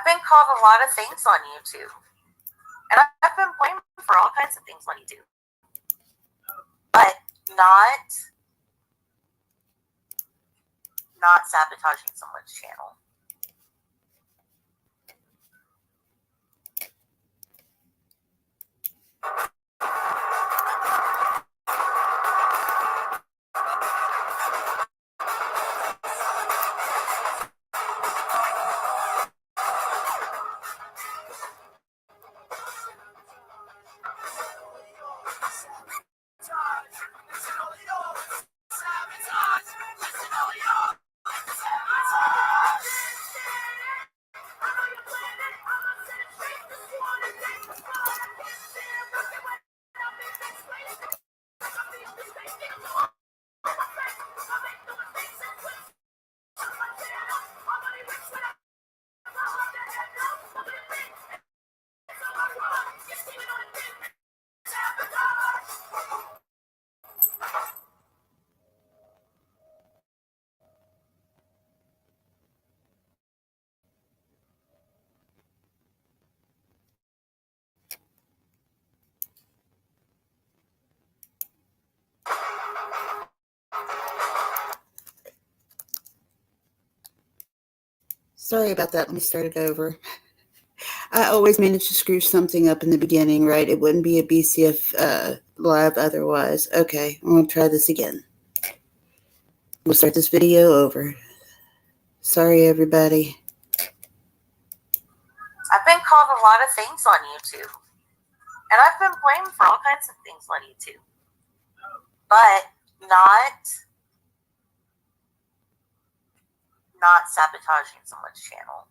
been called a lot of things on YouTube. And I've been blamed for all kinds of things on YouTube. But not sabotaging someone's channel. Sorry about that. Let me start it over. I always manage to screw something up in the beginning, right? It wouldn't be a BCF live otherwise. Okay, I'm going to try this again. We'll start this video over. Sorry, everybody. I've been called a lot of things on YouTube. And I've been blamed for all kinds of things on YouTube. But not sabotaging someone's channel.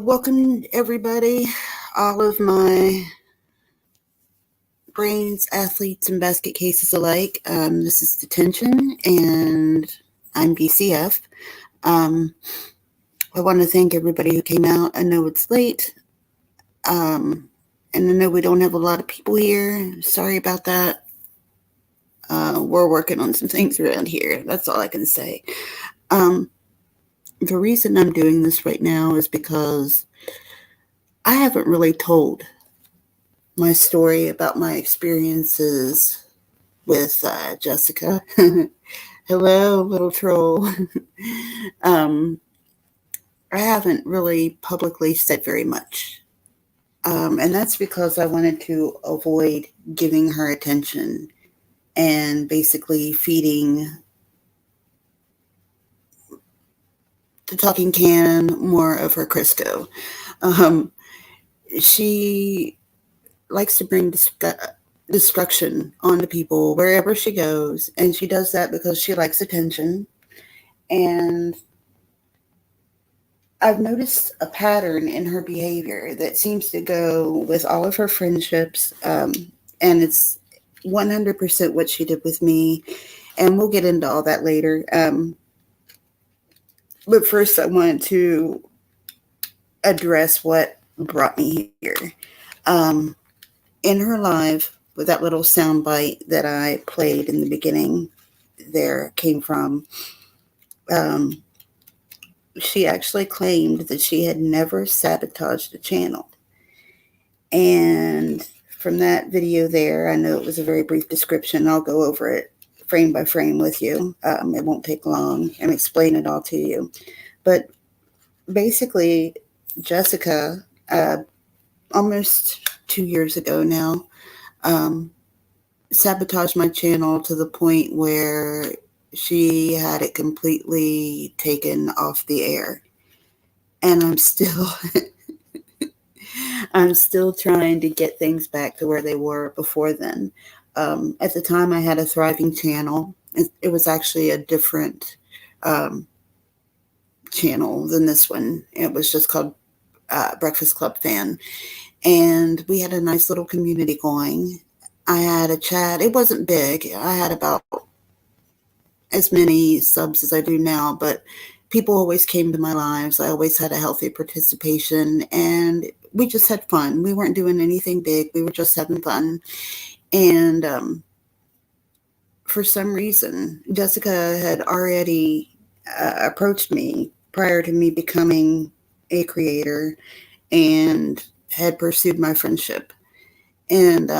Welcome, everybody, all of my brains, athletes, and basket cases alike. This is Detention, and I'm BCF. I want to thank everybody who came out. I know it's late, and I know we don't have a lot of people here. Sorry about that. We're working on some things around here. That's all I can say. The reason I'm doing this right now is because I haven't really told my story about my experiences with Jessika. Hello, little troll. I haven't really publicly said very much. And that's because I wanted to avoid giving her attention and basically feeding the talking can more of her Crisco. She likes to bring destruction onto people wherever she goes, and she does that because she likes attention. And I've noticed a pattern in her behavior that seems to go with all of her friendships, and it's 100% what she did with me, and we'll get into all that later. But first, I wanted to address what brought me here. In her live, with that little sound bite that I played in the beginning, there came from, she actually claimed that she had never sabotaged a channel. And from that video there, I know it was a very brief description. I'll go over it frame by frame with you. It won't take long and explain it all to you. But basically, Jessika, almost 2 years ago now, sabotaged my channel to the point where she had it completely taken off the air. And I'm still trying to get things back to where they were before then. At the time, I had a thriving channel. It was actually a different channel than this one. It was just called Breakfast Club Fan. And we had a nice little community going. I had a chat. It wasn't big. I had about as many subs as I do now, but people always came to my lives. I always had a healthy participation, and we just had fun. We weren't doing anything big. We were just having fun. And for some reason, Jessika had already approached me prior to me becoming a creator and had pursued my friendship. And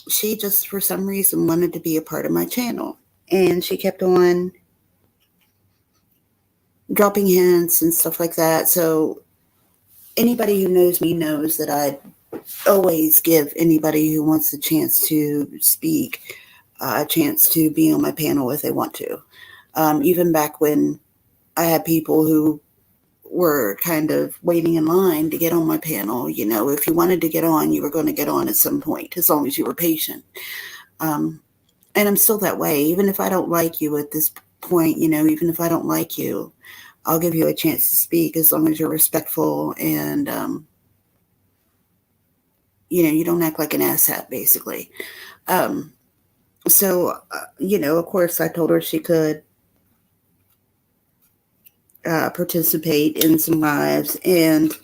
she just, for some reason, wanted to be a part of my channel. And she kept on dropping hints and stuff like that. So anybody who knows me knows that I always give anybody who wants a chance to speak a chance to be on my panel if they want to. Even back when I had people who were kind of waiting in line to get on my panel. You know, if you wanted to get on, you were going to get on at some point, as long as you were patient. And I'm still that way. Even if I don't like you at this point, you know, even if I don't like you, I'll give you a chance to speak as long as you're respectful and, you know, you don't act like an asshat, basically. You know, of course, I told her she could participate in some lives, and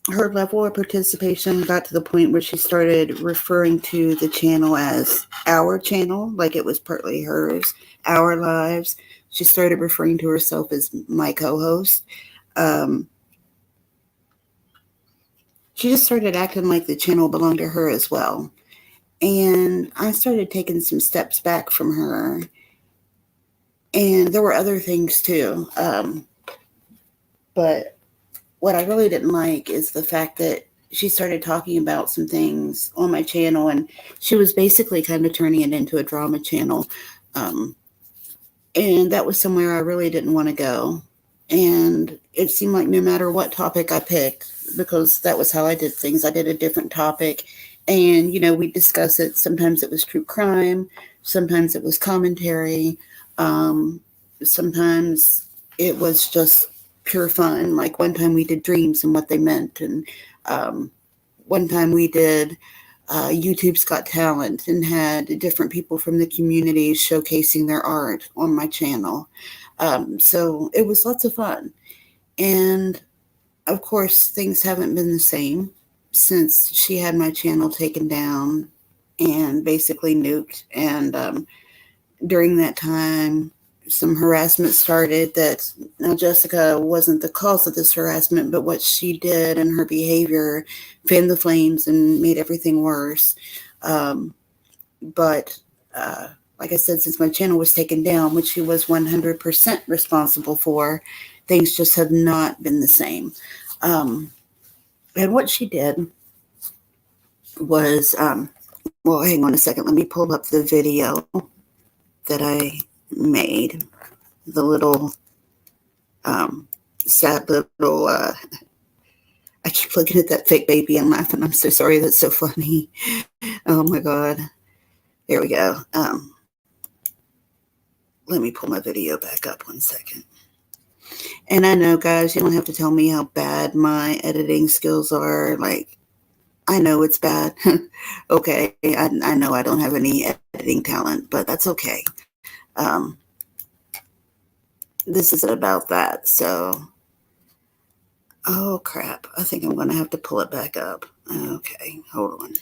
her level of participation got to the point where she started referring to the channel as our channel, like it was partly hers, our lives. She started referring to herself as my co-host. She just started acting like the channel belonged to her as well. And I started taking some steps back from her. And there were other things too. But what I really didn't like is the fact that she started talking about some things on my channel, and she was basically kind of turning it into a drama channel. And that was somewhere I really didn't want to go. And it seemed like no matter what topic I picked, because that was how I did things, I did a different topic. And, you know, we'd discuss it. Sometimes it was true crime. Sometimes it was commentary. Sometimes it was just pure fun. Like one time we did dreams and what they meant. And one time we did YouTube's Got Talent and had different people from the community showcasing their art on my channel. So it was lots of fun. And of course, things haven't been the same since she had my channel taken down and basically nuked. And during that time, some harassment started. That now Jessika wasn't the cause of this harassment, but what she did and her behavior fanned the flames and made everything worse. But like I said, since my channel was taken down, which she was 100% responsible for, things just have not been the same. And what she did was well, hang on a second. Let me pull up the video that I made. The little, sad little, I keep looking at that fake baby and laughing. I'm so sorry. That's so funny. Oh my God. There we go. Let me pull my video back up 1 second. And I know, guys, you don't have to tell me how bad my editing skills are. Like, I know it's bad. Okay. I know I don't have any editing talent, but that's okay. This isn't about that. So, oh crap. I think I'm going to have to pull it back up. Okay. Hold on.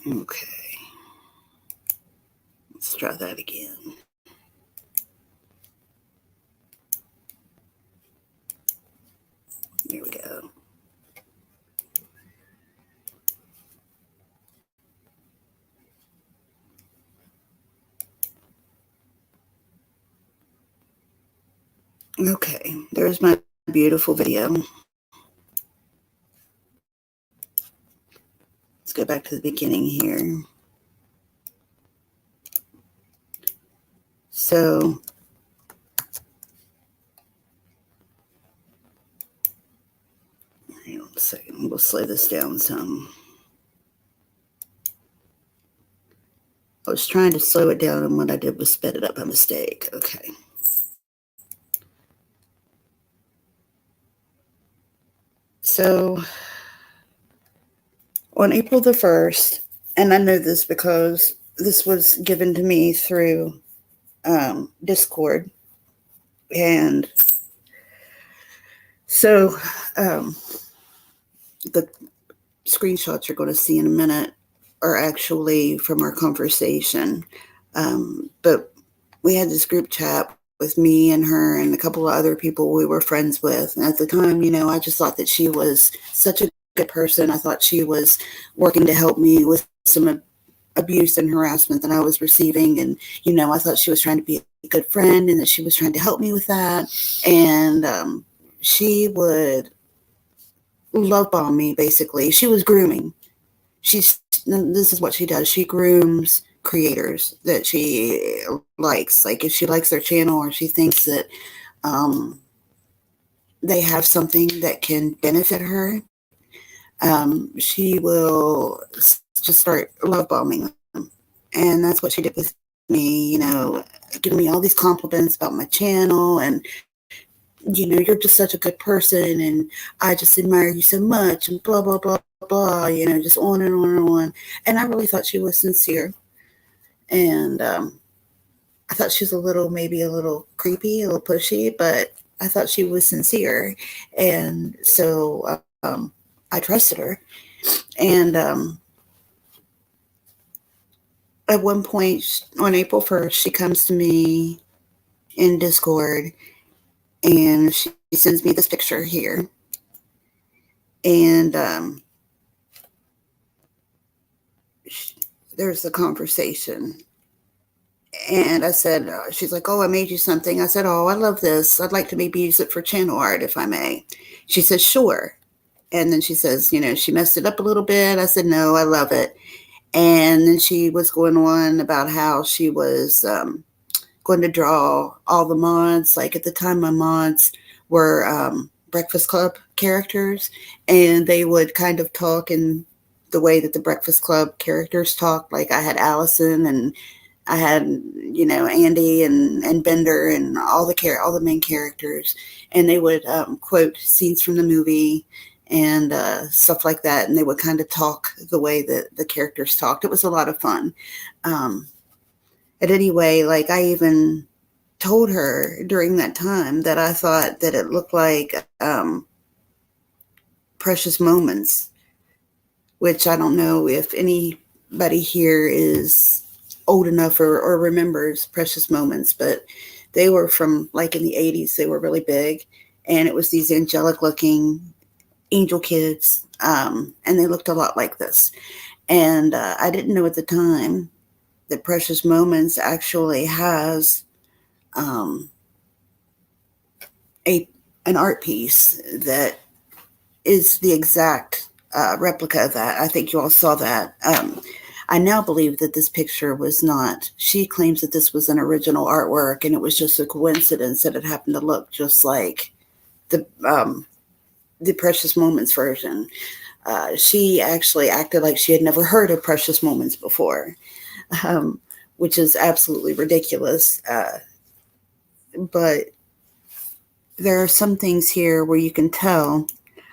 Okay. Let's try that again. There we go. Okay, there's my beautiful video. Let's go back to the beginning here. So, hang on a second. We'll slow this down some. I was trying to slow it down, and what I did was sped it up by mistake. Okay. So, on April the 1st, and I know this because this was given to me through Discord, and so the screenshots you're going to see in a minute are actually from our conversation. But we had this group chat with me and her and a couple of other people we were friends with. And at the time, I just thought that she was such a good person. I thought she was working to help me with some abuse and harassment that I was receiving. And, I thought she was trying to be a good friend and that she was trying to help me with that. And she would love bomb me, basically. She was grooming. This is what she does. She grooms creators that she likes. Like if she likes their channel or she thinks that they have something that can benefit her, she will just start love bombing them. And that's what she did with me, giving me all these compliments about my channel and you're just such a good person and I just admire you so much and blah, blah, blah, blah, just on and on and on. And I really thought she was sincere. And I thought she was maybe a little creepy, a little pushy, but I thought she was sincere. And so I trusted her. And at one point on April 1st, she comes to me in Discord and she sends me this picture here. And there's a conversation. And I said, she's like, oh, I made you something. I said, oh, I love this. I'd like to maybe use it for channel art, if I may. She says, sure. And then she says, she messed it up a little bit. I said, no, I love it. And then she was going on about how she was going to draw all the mods. Like at the time, my mods were Breakfast Club characters, and they would kind of talk in the way that the Breakfast Club characters talk. Like I had Allison and I had, Andy and Bender and all the main characters, and they would quote scenes from the movie and stuff like that, and they would kind of talk the way that the characters talked. It was a lot of fun. At any way, like I even told her during that time that I thought that it looked like Precious Moments, which I don't know if anybody here is old enough or remembers Precious Moments, but they were from like in the 80s. They were really big, and it was these angelic looking angel kids, and they looked a lot like this. And I didn't know at the time that Precious Moments actually has an art piece that is the exact replica of that. I think you all saw that. I now believe that this picture was not. She claims that this was an original artwork, and it was just a coincidence that it happened to look just like the Precious Moments version. She actually acted like she had never heard of Precious Moments before, which is absolutely ridiculous. But there are some things here where you can tell.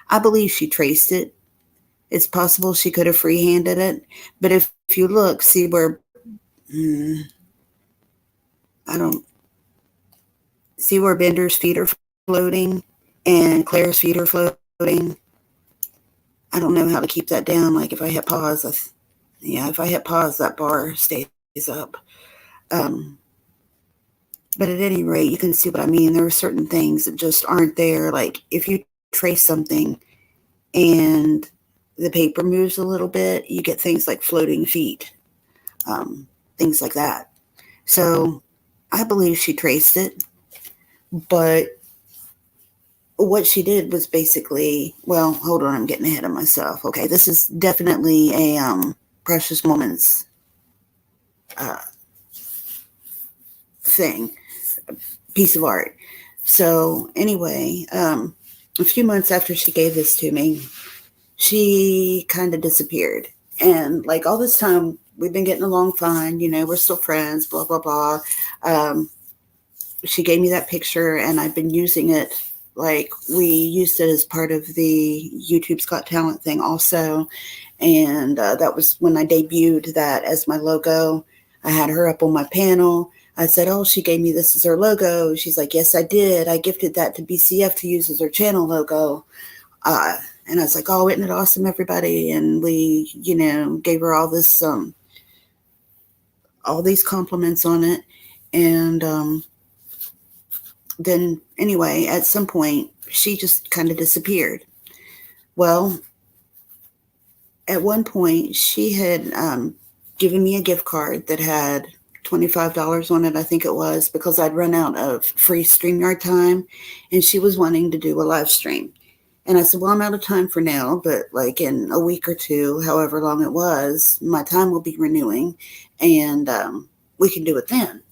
I believe she traced it. It's possible she could have free-handed it, but if you look, see where I don't see where Bender's feet are floating and Claire's feet are floating. I don't know how to keep that down. Like if I hit pause, if I hit pause, that bar stays up. But at any rate, you can see what I mean. There are certain things that just aren't there. Like if you trace something and the paper moves a little bit, you get things like floating feet, things like that. So I believe she traced it, but what she did was basically, well, hold on, I'm getting ahead of myself. Okay, this is definitely a Precious Moments thing, piece of art. So anyway, a few months after she gave this to me, she kind of disappeared. And like all this time, we've been getting along fine. We're still friends, blah, blah, blah. She gave me that picture and I've been using it. Like we used it as part of the YouTube's Got Talent thing also. And that was when I debuted that as my logo. I had her up on my panel. I said, oh, she gave me this as her logo. She's like, yes, I did. I gifted that to BCF to use as her channel logo. And I was like, oh, isn't it awesome, everybody? And we, gave her all this, all these compliments on it. And then anyway, at some point, she just kind of disappeared. Well, at one point, she had given me a gift card that had $25 on it, I think it was, because I'd run out of free StreamYard time, and she was wanting to do a live stream. And I said, well, I'm out of time for now, but like in a week or two, however long it was, my time will be renewing, and we can do it then.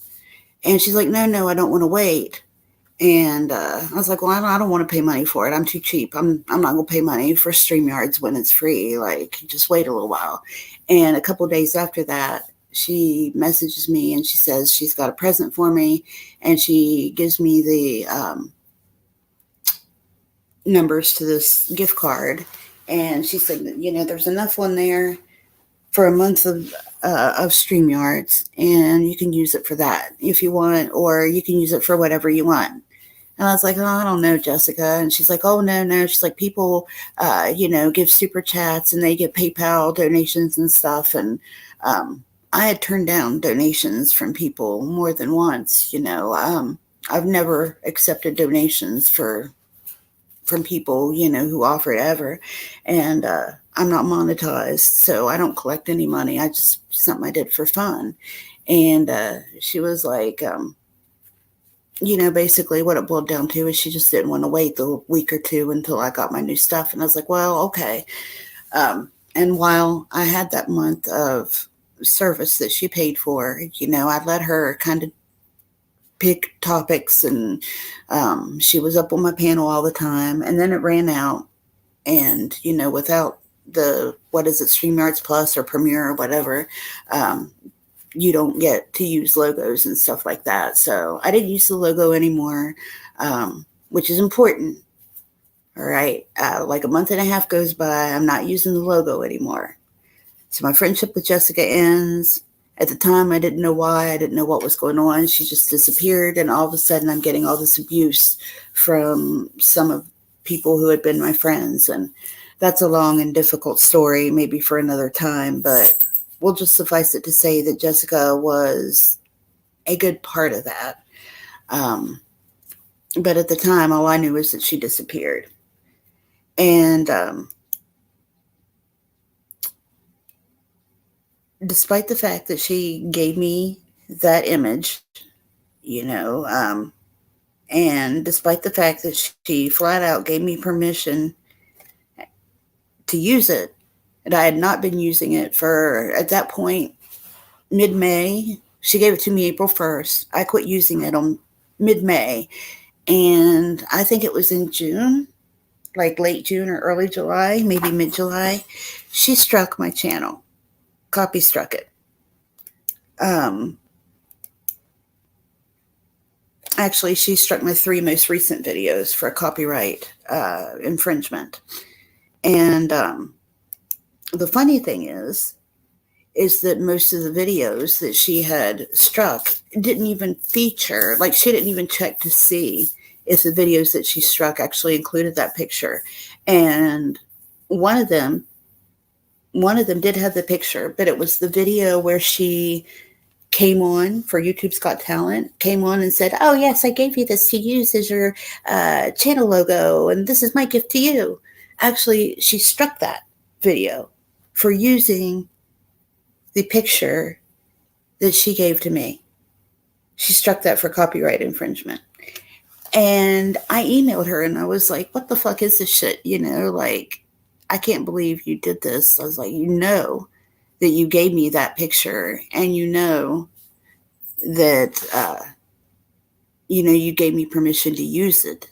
And she's like, no, I don't want to wait. And I was like, well, I don't want to pay money for it. I'm too cheap. I'm not going to pay money for StreamYards when it's free. Like, just wait a little while. And a couple of days after that, she messages me and she says she's got a present for me. And she gives me the numbers to this gift card. And she said, there's enough on there for a month of StreamYards. And you can use it for that if you want, or you can use it for whatever you want. And I was like, oh, I don't know, Jessica. And she's like, oh, no. She's like, people, give super chats and they get PayPal donations and stuff. And I had turned down donations from people more than once. I've never accepted donations from people, who offer it ever. And I'm not monetized, so I don't collect any money. I just, something I did for fun. And she was like, basically what it boiled down to is she just didn't want to wait the week or two until I got my new stuff. And I was like, well, okay. And while I had that month of service that she paid for, I let her kind of pick topics, and she was up on my panel all the time. And then it ran out, and, without the, StreamYards Plus or Premiere or whatever, you don't get to use logos and stuff like that. So I didn't use the logo anymore, which is important. All right. Like a month and a half goes by, I'm not using the logo anymore. So my friendship with Jessika ends. At the time, I didn't know why. I didn't know what was going on. She just disappeared. And all of a sudden, I'm getting all this abuse from some of people who had been my friends. And that's a long and difficult story, maybe for another time. But we'll just suffice it to say that Jessika was a good part of that. But at the time, all I knew was that she disappeared. And despite the fact that she gave me that image, and despite the fact that she flat out gave me permission to use it. And I had not been using it for, at that point, mid-May. She gave it to me April 1st. I quit using it on mid-May. And I think it was in June, like late June or early July, maybe mid-July, she struck my channel. Copy struck it. Actually, she struck my 3 most recent videos for copyright infringement. And the funny thing is that most of the videos that she had struck didn't even feature, like she didn't even check to see if the videos that she struck actually included that picture. And one of them did have the picture, but it was the video where she came on for YouTube's Got Talent, came on and said, "Oh yes, I gave you this to use as your channel logo, and this is my gift to you." Actually, she struck that video for using the picture that she gave to me. She struck that for copyright infringement. And I emailed her and I was like, "What the fuck is this shit? You know, like, I can't believe you did this." I was like, "You know that you gave me that picture, and you know that, you gave me permission to use it."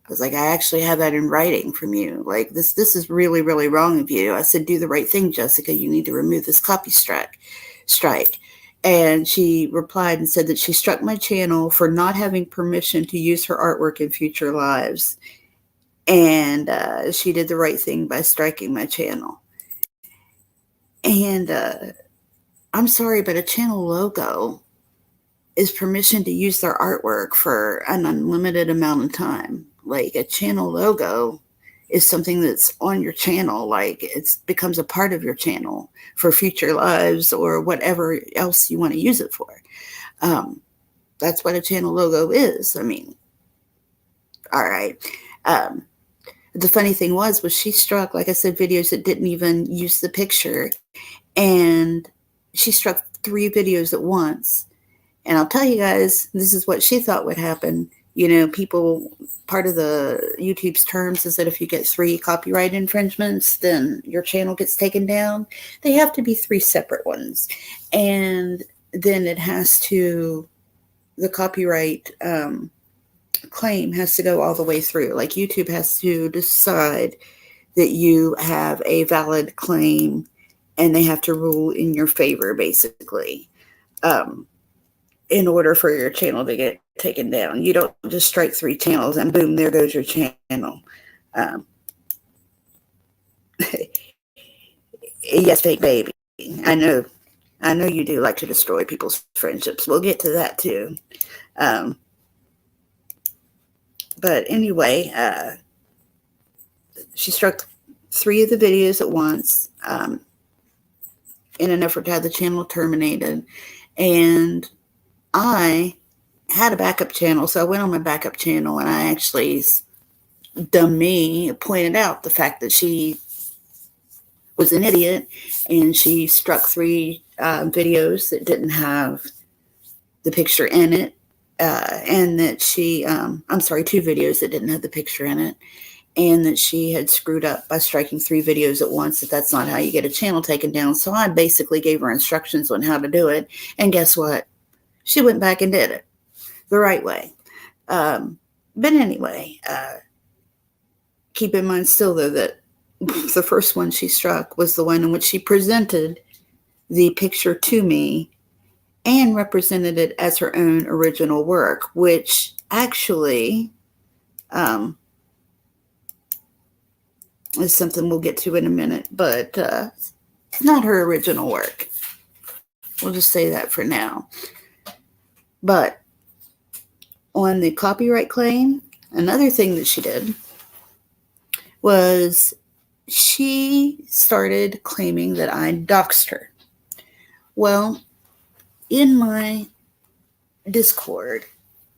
I was like, "I actually have that in writing from you. Like, this is really, really wrong of you." I said, "Do the right thing, Jessica. You need to remove this copy strike. And she replied and said that she struck my channel for not having permission to use her artwork in future lives. And she did the right thing by striking my channel. And I'm sorry, but a channel logo is permission to use their artwork for an unlimited amount of time. Like, a channel logo is something that's on your channel. Like, it becomes a part of your channel for future lives or whatever else you want to use it for. That's what a channel logo is. I mean, all right. The funny thing was she struck, like I said, videos that didn't even use the picture. And she struck 3 videos at once. And I'll tell you guys, this is what she thought would happen. You know, people, part of the YouTube's terms is that if you get 3 copyright infringements, then your channel gets taken down. They have to be 3 separate ones. And then the copyright claim has to go all the way through. Like, YouTube has to decide that you have a valid claim, and they have to rule in your favor, basically, in order for your channel to get taken down. You don't just strike 3 channels and boom, there goes your channel. Yes, fake baby. I know you do like to destroy people's friendships. We'll get to that too. But anyway, she struck 3 of the videos at once in an effort to have the channel terminated. And I had a backup channel, so I went on my backup channel and I actually, dumb me, pointed out the fact that she was an idiot and she struck 3 videos that didn't have the picture in it. And that she, 2 videos that didn't have the picture in it, and that she had screwed up by striking 3 videos at once, that that's not how you get a channel taken down. So I basically gave her instructions on how to do it. And guess what? She went back and did it the right way. But anyway, keep in mind still, though, that the first one she struck was the one in which she presented the picture to me and represented it as her own original work, which actually is something we'll get to in a minute, but it's not her original work. We'll just say that for now. But on the copyright claim, another thing that she did was she started claiming that I doxed her. Well, in my Discord,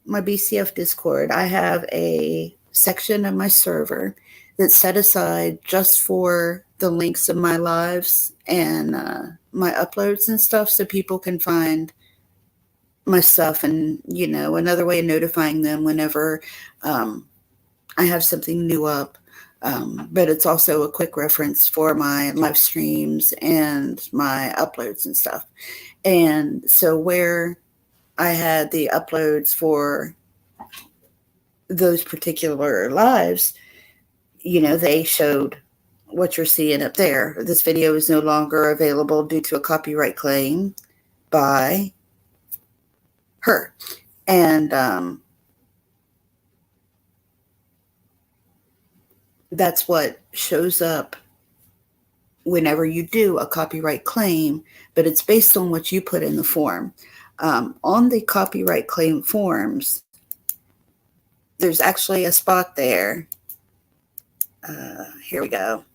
my BCF Discord, I have a section of my server that's set aside just for the links of my lives and my uploads and stuff, so people can find my stuff. And, another way of notifying them whenever I have something new up, But it's also a quick reference for my live streams and my uploads and stuff. And so where I had the uploads for those particular lives, they showed what you're seeing up there. This video is no longer available due to a copyright claim by her. And that's what shows up whenever you do a copyright claim, but it's based on what you put in the form. On the copyright claim forms, there's actually a spot there. Here we go.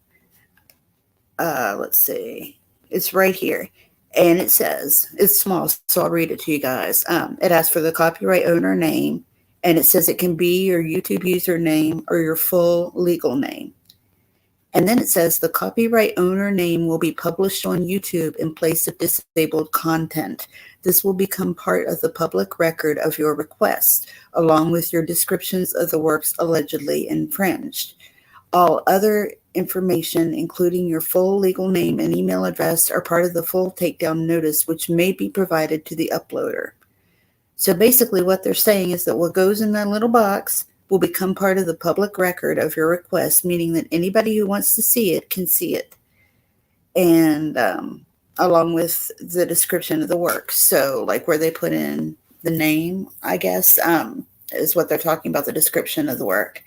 Let's see. It's right here. And it says, it's small, so I'll read it to you guys. It asks for the copyright owner name, and it says it can be your YouTube username or your full legal name. And then it says the copyright owner name will be published on YouTube in place of disabled content. This will become part of the public record of your request, along with your descriptions of the works allegedly infringed. All other information, including your full legal name and email address, are part of the full takedown notice, which may be provided to the uploader. So basically what they're saying is that what goes in that little box will become part of the public record of your request, meaning that anybody who wants to see it can see it. And along with the description of the work. So like where they put in the name, I guess, is what they're talking about, the description of the work.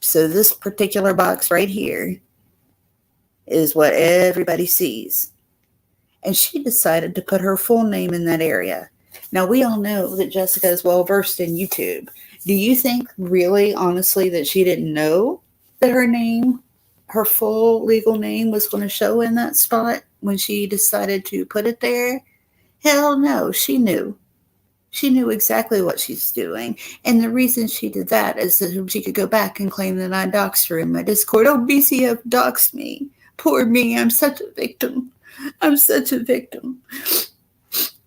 So this particular box right here is what everybody sees. And she decided to put her full name in that area. Now, we all know that Jessica is well versed in YouTube. Do you think really, honestly, that she didn't know that her full legal name was going to show in that spot when she decided to put it there? Hell no, she knew. She knew exactly what she's doing. And the reason she did that is that she could go back and claim that I doxed her in my Discord. Oh, BCF doxed me. Poor me. I'm such a victim. I'm such a victim.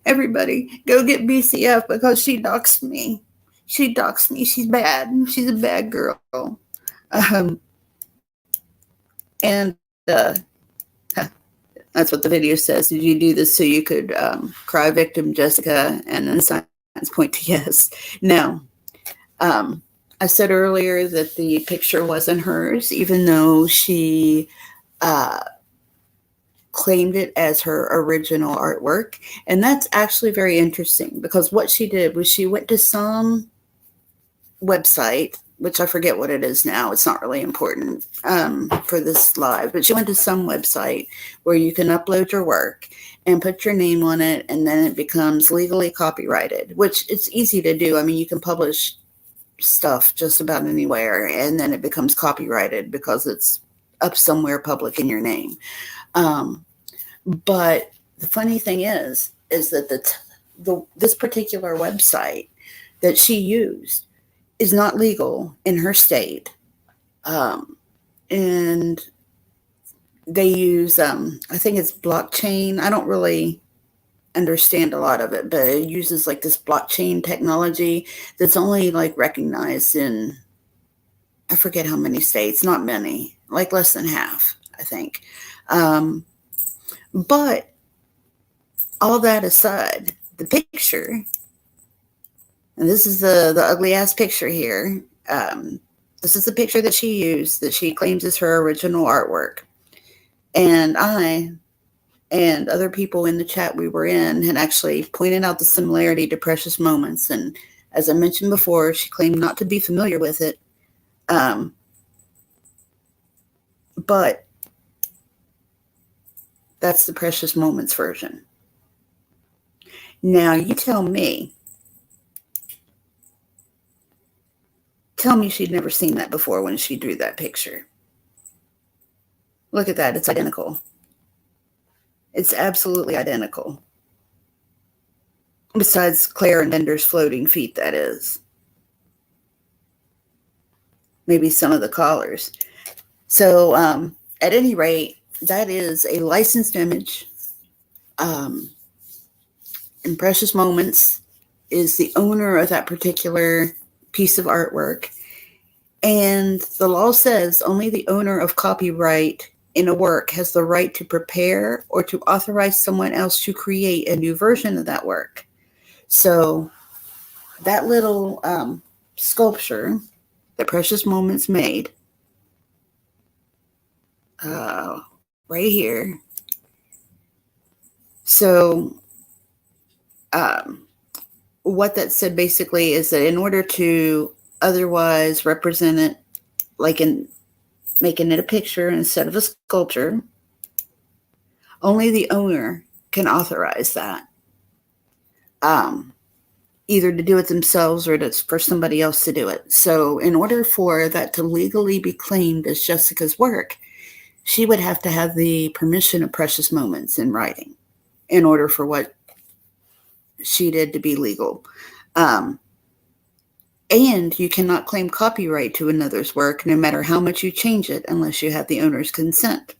Everybody, go get BCF because she doxed me. She doxed me. She's bad. She's a bad girl. And that's what the video says. Did you do this so you could cry victim, Jessica? And then signs point to yes. Now, I said earlier that the picture wasn't hers, even though she claimed it as her original artwork. And that's actually very interesting because what she did was she went to some website, which I forget what it is now. It's not really important for this live, but she went to some website where you can upload your work and put your name on it, and then it becomes legally copyrighted, which it's easy to do. I mean, you can publish stuff just about anywhere, and then it becomes copyrighted because it's up somewhere public in your name. But the funny thing is that this particular website that she used is not legal in her state. And they use, I think it's blockchain. I don't really understand a lot of it, but it uses like this blockchain technology that's only like recognized in, I forget how many states, not many, like less than half, I think. But all that aside, the picture, and this is the ugly ass picture here. This is the picture that she used, that she claims is her original artwork. And I and other people in the chat we were in had actually pointed out the similarity to Precious Moments. And as I mentioned before, she claimed not to be familiar with it. But that's the Precious Moments version. Now, you tell me she'd never seen that before when she drew that picture. Look at that. It's identical. It's absolutely identical. Besides Claire and Bender's floating feet, that is. Maybe some of the collars. So, at any rate, that is a licensed image. And Precious Moments is the owner of that particular piece of artwork. And the law says only the owner of copyright in a work has the right to prepare or to authorize someone else to create a new version of that work. So that little sculpture that Precious Moments made right here. So what that said basically is that in order to otherwise represent it, like in making it a picture instead of a sculpture, only the owner can authorize that. Either to do it themselves or for somebody else to do it. So in order for that to legally be claimed as Jessica's work, she would have to have the permission of Precious Moments in writing in order for what she did to be legal. And you cannot claim copyright to another's work no matter how much you change it unless you have the owner's consent.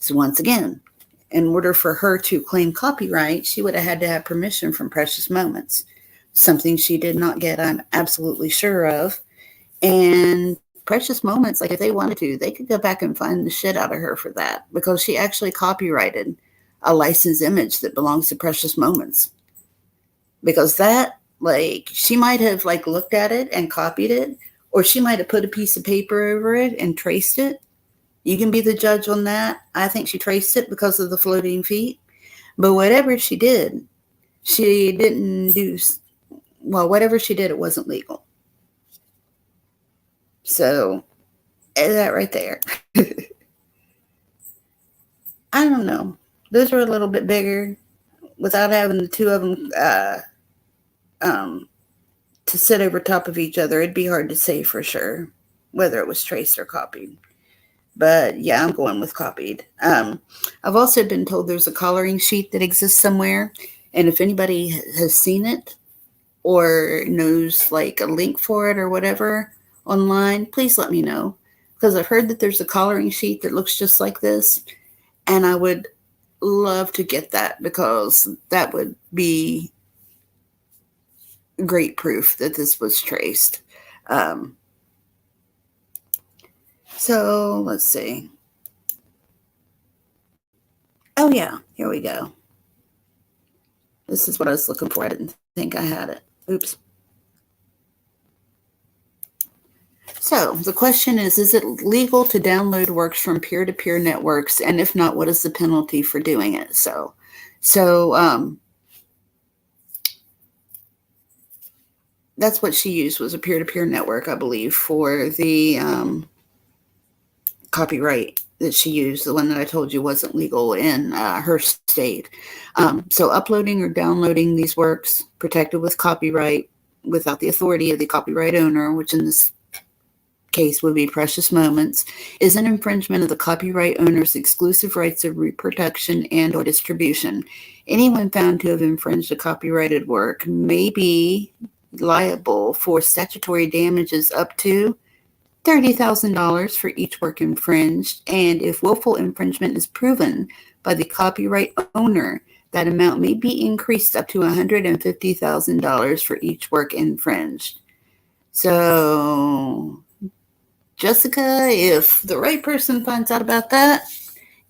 So once again, in order for her to claim copyright, she would have had to have permission from Precious Moments, something she did not get, I'm absolutely sure of. And Precious Moments, like if they wanted to, they could go back and find the shit out of her for that, because she actually copyrighted a licensed image that belongs to Precious Moments. Because that, like, she might have like looked at it and copied it, or she might have put a piece of paper over it and traced it. You can be the judge on that. I think she traced it because of the floating feet. But whatever she did, she didn't do, well, whatever she did, it wasn't legal. So, that right there. I don't know. Those are a little bit bigger. Without having the two of them to sit over top of each other, it'd be hard to say for sure whether it was traced or copied. But yeah, I'm going with copied. I've also been told there's a coloring sheet that exists somewhere. And if anybody has seen it or knows like a link for it or whatever online, please let me know. Because I've heard that there's a coloring sheet that looks just like this. And I would love to get that, because that would be great proof that this was traced. So let's see. Oh yeah, here we go. This is what I was looking for. I didn't think I had it. Oops. So the question is it legal to download works from peer-to-peer networks? And if not, what is the penalty for doing it? So that's what she used, was a peer-to-peer network, I believe, for the copyright that she used. The one that I told you wasn't legal in her state. So uploading or downloading these works protected with copyright without the authority of the copyright owner, which in this case would be Precious Moments, is an infringement of the copyright owner's exclusive rights of reproduction and or distribution. Anyone found to have infringed a copyrighted work may be liable for statutory damages up to $30,000 for each work infringed, and if willful infringement is proven by the copyright owner, that amount may be increased up to $150,000 for each work infringed. So, Jessica, if the right person finds out about that,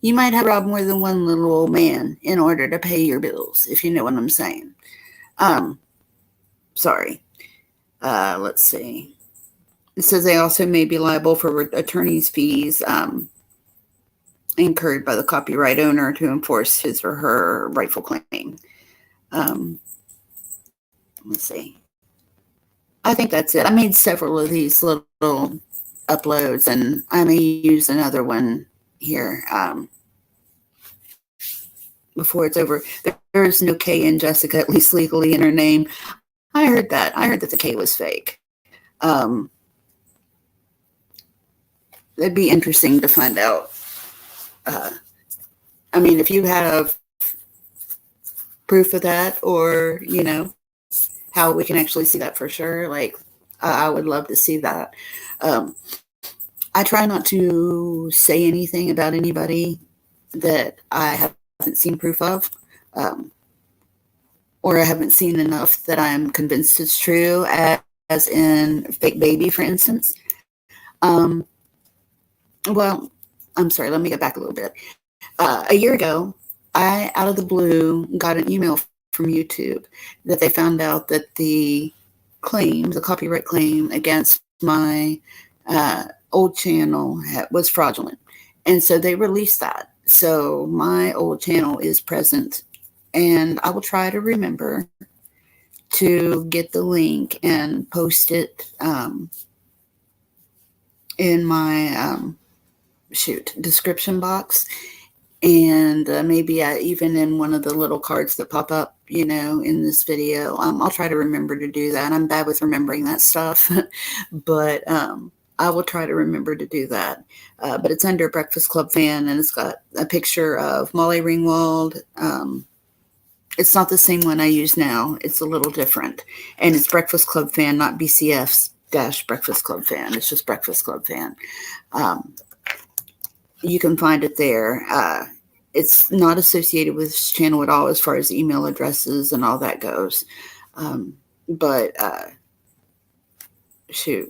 you might have to rob more than one little old man in order to pay your bills, if you know what I'm saying. Sorry. Let's see. It says they also may be liable for attorney's fees incurred by the copyright owner to enforce his or her rightful claim. Let's see. I think that's it. I made several of these little uploads, and I may use another one here before it's over. There is no K in Jessica, at least legally, in her name. I heard that. I heard that the K was fake. It'd be interesting to find out. I mean, if you have proof of that, or, you know, how we can actually see that for sure, like, I would love to see that. I try not to say anything about anybody that I haven't seen proof of, or I haven't seen enough that I'm convinced it's true, as in Fake Baby, for instance. Well, I'm sorry, let me get back a little bit. A year ago, I, out of the blue, got an email from YouTube that they found out that the copyright claim against my old channel was fraudulent. And so they released that. So my old channel is present, and I will try to remember to get the link and post it in my description box. And maybe even in one of the little cards that pop up, in this video. I'll try to remember to do that. I'm bad with remembering that stuff, but I will try to remember to do that. But it's under Breakfast Club Fan, and it's got a picture of Molly Ringwald. It's not the same one I use now. It's a little different. And it's Breakfast Club Fan, not BCF's-Breakfast Club Fan. It's just Breakfast Club Fan. You can find it there. It's not associated with this channel at all as far as email addresses and all that goes. But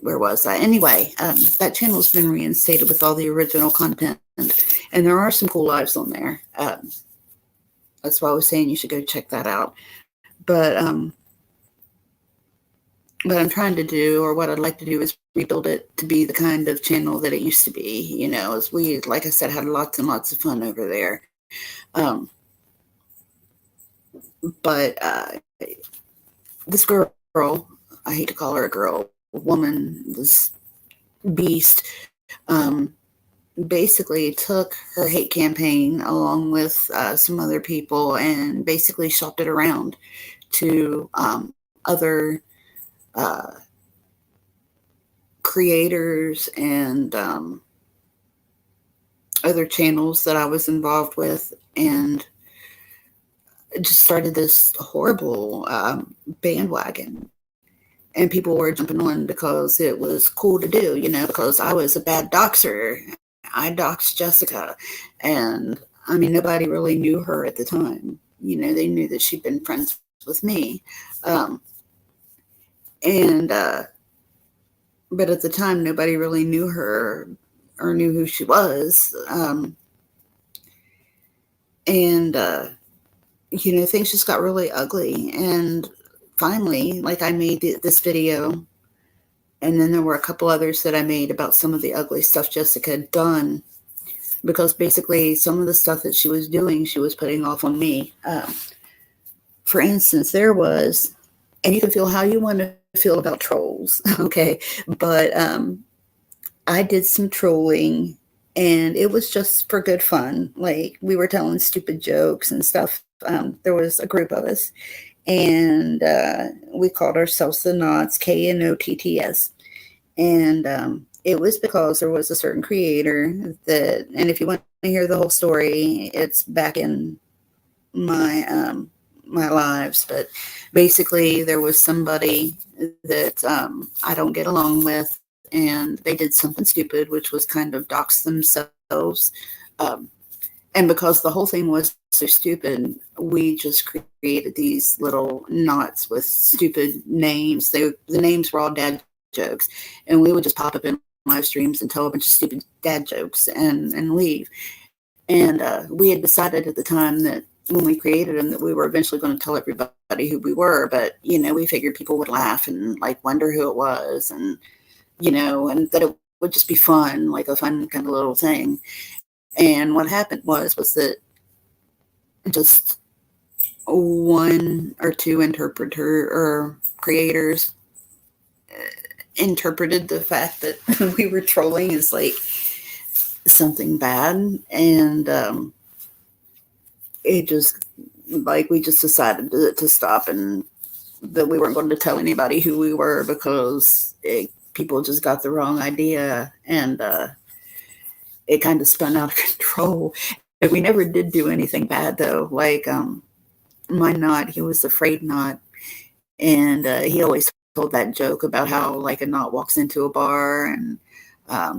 where was I? Anyway, that channel's been reinstated with all the original content, and there are some cool lives on there. That's why I was saying you should go check that out. But what I'm trying to do, or what I'd like to do, is rebuild it to be the kind of channel that it used to be. As we, like I said, had lots and lots of fun over there. But this girl, I hate to call her a girl, woman, this beast, basically took her hate campaign along with some other people and basically shopped it around to other creators and other channels that I was involved with, and just started this horrible bandwagon. And people were jumping on because it was cool to do, because I was a bad doxer. I doxed Jessika, and I mean, nobody really knew her at the time. They knew that she'd been friends with me. But at the time, nobody really knew her or knew who she was. Things just got really ugly. And finally, like, I made this video, and then there were a couple others that I made about some of the ugly stuff Jessika had done, because basically some of the stuff that she was doing, she was putting off on me. For instance, there was, and you can feel how you want to feel about trolls, okay? But I did some trolling, and it was just for good fun. Like, we were telling stupid jokes and stuff. There was a group of us, and we called ourselves the Knots, KNOTTS. And it was because there was a certain creator that, and if you want to hear the whole story, it's back in my my lives. But basically, there was somebody that I don't get along with, and they did something stupid, which was kind of dox themselves. And because the whole thing was so stupid, we just created these little knots with stupid names. The names were all dad jokes, and we would just pop up in live streams and tell a bunch of stupid dad jokes and leave. And we had decided at the time that when we created them that we were eventually going to tell everybody who we were, but we figured people would laugh and like wonder who it was, and and that it would just be fun, like a fun kind of little thing. And what happened was that just one or two interpreter or creators interpreted the fact that we were trolling as like something bad, and it just, like, we just decided to stop, and that we weren't going to tell anybody who we were, because people just got the wrong idea, and it kind of spun out of control. And we never did do anything bad, though. Like, my knot, he was afraid knot, and he always told that joke about how, like, a knot walks into a bar, and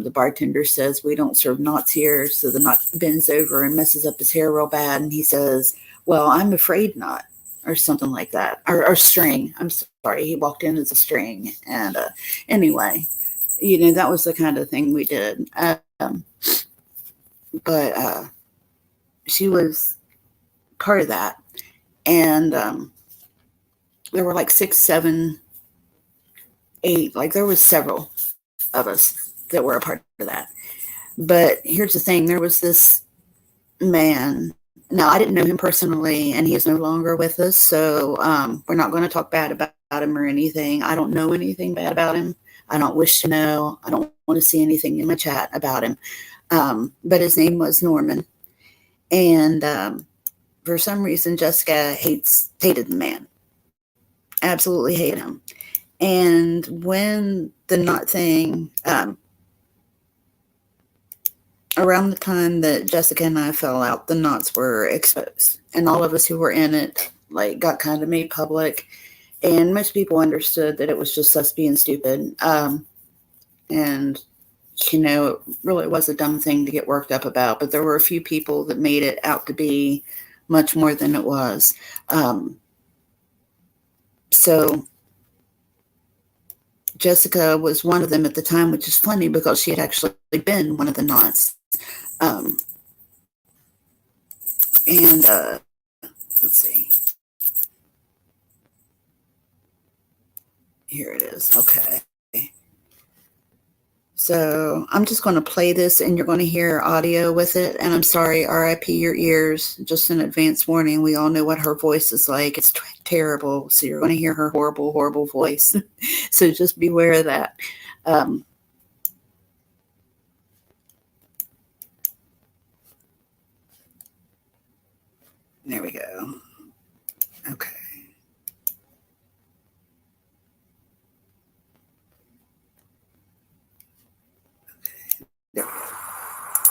the bartender says, "We don't serve knots here." So the knot bends over and messes up his hair real bad, and he says, "Well, I'm afraid not," or something like that, or string. I'm sorry, he walked in as a string. And anyway, that was the kind of thing we did. But she was part of that. And there were like 6, 7, 8, like there was several of us that were a part of that. But here's the thing, there was this man. Now, I didn't know him personally, and he is no longer with us, so we're not going to talk bad about him or anything. I don't know anything bad about him. I don't wish to know. I don't want to see anything in my chat about him. But his name was Norman. And for some reason, Jessika hated the man. Absolutely hated him. And when the knot thing, around the time that Jessika and I fell out, the knots were exposed. And all of us who were in it, like, got kind of made public. And most people understood that it was just us being stupid. And, it really was a dumb thing to get worked up about. But there were a few people that made it out to be much more than it was. So Jessika was one of them at the time, which is funny because she had actually been one of the knots. And let's see. Here it is. Okay. So I'm just going to play this, and you're going to hear audio with it. And I'm sorry, RIP your ears, just an advance warning. We all know what her voice is like. It's terrible. So you're going to hear her horrible, horrible voice. So just beware of that. There we go. Okay.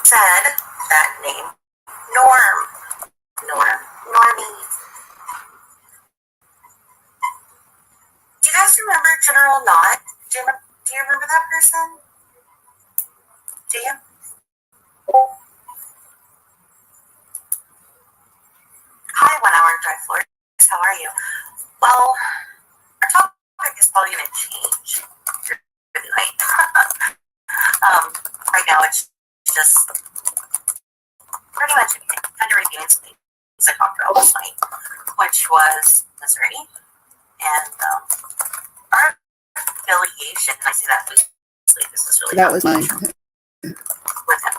Said that name, Normie. Do you guys remember General Knott? Do you remember that person? Do you? Hi, 1 hour dry floors. How are you? Well, our topic is probably going to change through the night. Right now, it's just pretty much anything. Kind of repeating some things I talked about last night, which was Missouri and our affiliation. I see that loosely. This is really that was mine. With him.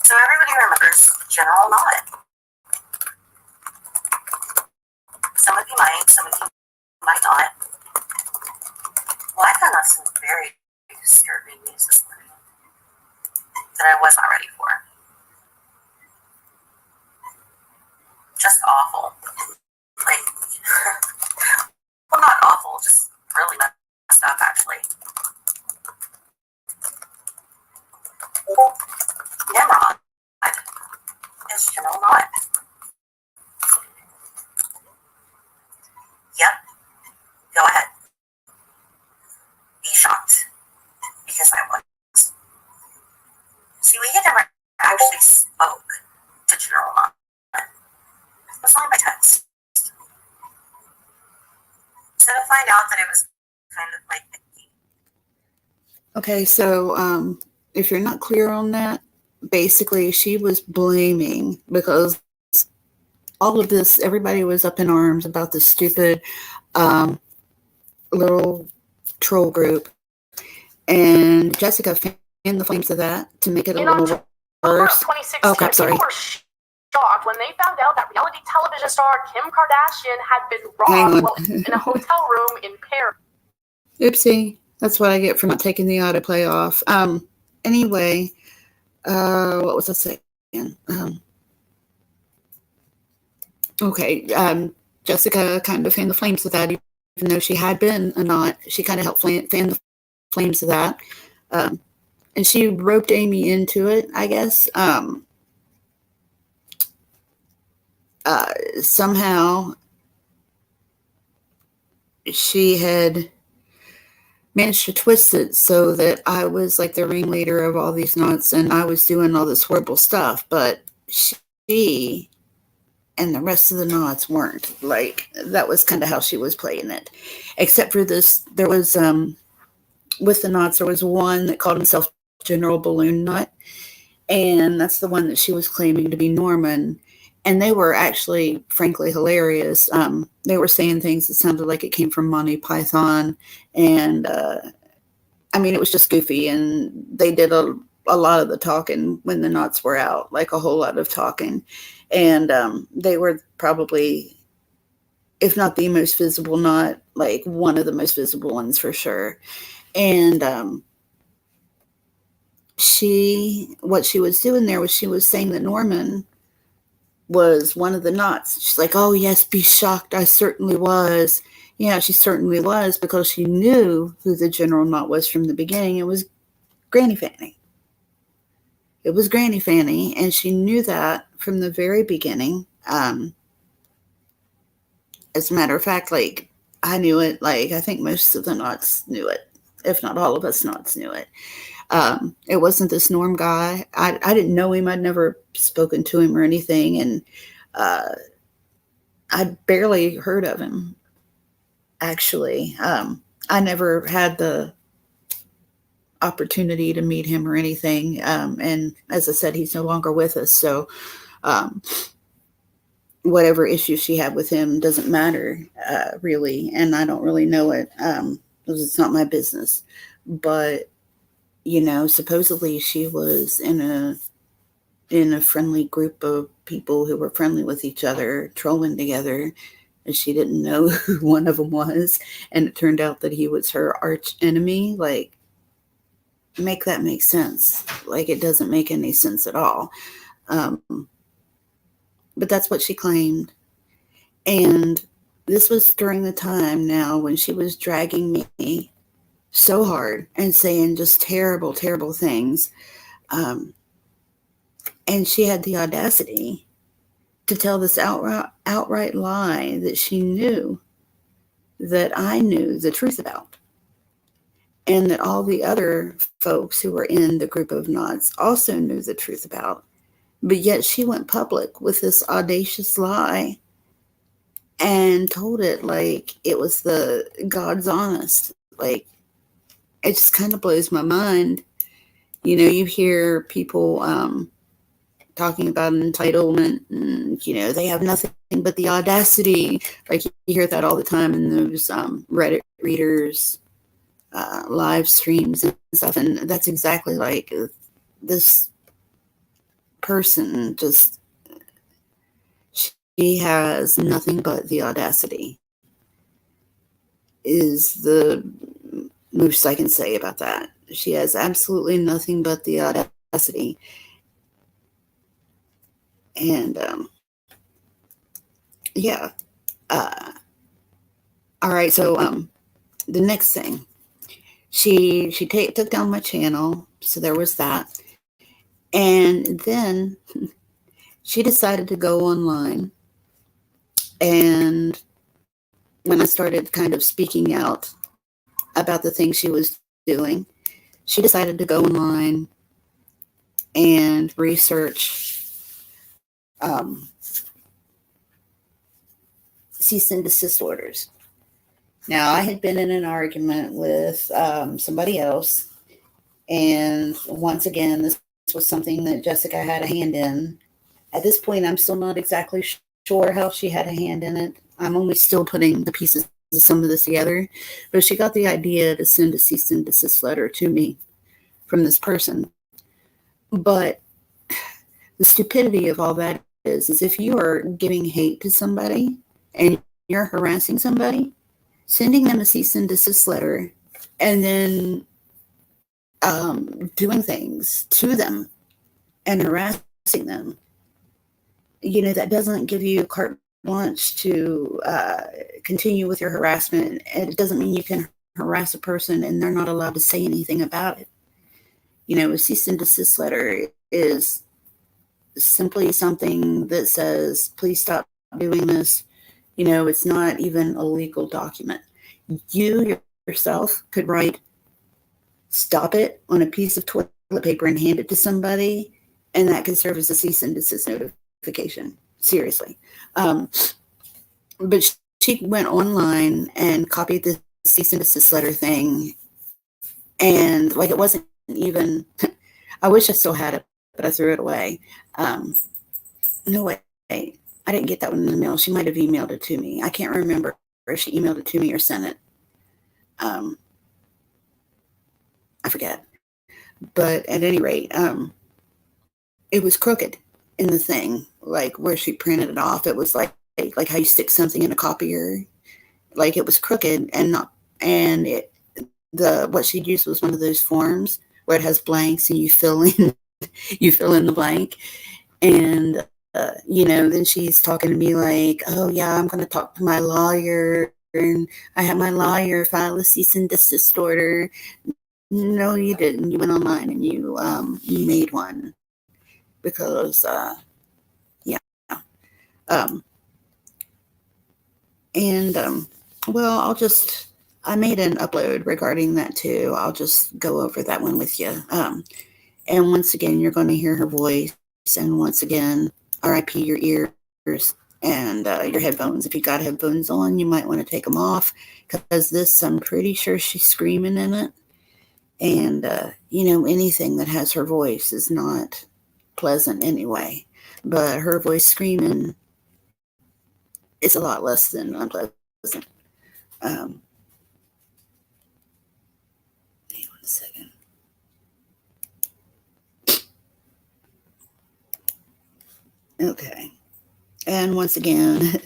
So everybody remembers General Knott. Some of you might, some of you might not. Well, I found out some very disturbing news this morning that I was not ready for. Just awful. Like, well, not awful, just really messed up, actually. Nimrod is General Knott. Yep. Go ahead. Be shocked. Because I was. See, we had never actually spoke to General Knott. It was only by text. So to find out that it was kind of like... Okay, so if you're not clear on that, basically she was blaming, because all of this, everybody was up in arms about this stupid little troll group. And Jessika fanned the flames of that to make it a little worse. 2016, okay, sorry. People were shocked when they found out that reality television star Kim Kardashian had been robbed while in a hotel room in Paris. Oopsie. That's what I get for not taking the autoplay off. Anyway, what was I saying? Okay, Jessika kind of fanned the flames of that, even though she had been a knot. She kind of helped fan the flames of that. And she roped Amy into it, I guess. Somehow she had managed to twist it so that I was like the ringleader of all these knots and I was doing all this horrible stuff, but she and the rest of the knots weren't. Like, that was kind of how she was playing it. Except for this, there was with the knots, there was one that called himself General Balloon Knot, and that's the one that she was claiming to be Norman. And they were actually, frankly, hilarious. They were saying things that sounded like it came from Monty Python, and I mean, it was just goofy, and they did a lot of the talking when the knots were out, like a whole lot of talking. And they were probably, if not the most visible knot, like one of the most visible ones for sure. And what she was doing there was she was saying that Norman was one of the knots. She's like, oh yes, be shocked, I certainly was. Yeah, she certainly was, because she knew who the general knot was from the beginning. It was Granny Fanny. It was Granny Fanny, and she knew that from the very beginning. As a matter of fact, like, I knew it. Like, I think most of the knots knew it, if not all of us knots knew it. It wasn't this Norm guy. I didn't know him. I'd never spoken to him or anything, and I'd barely heard of him, actually. I never had the opportunity to meet him or anything, and as I said, he's no longer with us, so whatever issue she had with him doesn't matter, really, and I don't really know it, because it's not my business. But supposedly she was in a friendly group of people who were friendly with each other, trolling together, and she didn't know who one of them was, and it turned out that he was her arch enemy. Like, make that make sense? Like, it doesn't make any sense at all. But that's what she claimed. And this was during the time now when she was dragging me so hard and saying just terrible, terrible things. And she had the audacity to tell this outright lie that she knew that I knew the truth about. And that all the other folks who were in the group of knots also knew the truth about. But yet she went public with this audacious lie and told it like it was the God's honest. Like, it just kind of blows my mind. You hear people talking about entitlement, and, they have nothing but the audacity. Like, you hear that all the time in those Reddit readers, live streams and stuff. And that's exactly like this person. Just, she has nothing but the audacity, is the most I can say about that. She has absolutely nothing but the audacity. And yeah. All right, so the next thing, she took down my channel, so there was that. And then she decided to go online, and when I started kind of speaking out about the things she was doing, she decided to go online and research cease and desist orders. Now, I had been in an argument with somebody else, and once again, this was something that Jessika had a hand in. At this point, I'm still not exactly sure how she had a hand in it. I'm only still putting the pieces of some of this together, but she got the idea to send a cease and desist letter to me from this person. But the stupidity of all that is if you are giving hate to somebody and you're harassing somebody, sending them a cease and desist letter and then doing things to them and harassing them, that doesn't give you carte blanche to continue with your harassment. And it doesn't mean you can harass a person and they're not allowed to say anything about it. A cease and desist letter is simply something that says, please stop doing this. It's not even a legal document. You yourself could write, stop it, on a piece of toilet paper and hand it to somebody, and that could serve as a cease and desist notification. Seriously. But she went online and copied the cease and desist letter thing And like, it wasn't even, I wish I still had it, but I threw it away. No way. I didn't get that one in the mail. She might have emailed it to me. I can't remember if she emailed it to me or sent it. I forget. But at any rate, it was crooked in the thing, like where she printed it off. It was like how you stick something in a copier. Like, it was crooked and not, and what she'd used was one of those forms where it has blanks and you fill in the blank. And then she's talking to me like, oh yeah, I'm going to talk to my lawyer, and I had my lawyer file a cease and desist order. No, you didn't. You went online and you made one because well, I made an upload regarding that too. I'll just go over that one with you. And once again, you're going to hear her voice. And once again, RIP your ears and your headphones. If you got headphones on, you might want to take them off, because this, I'm pretty sure she's screaming in it. And, anything that has her voice is not pleasant anyway. But her voice screaming is a lot less than unpleasant. Hang on a second. Okay. And once again,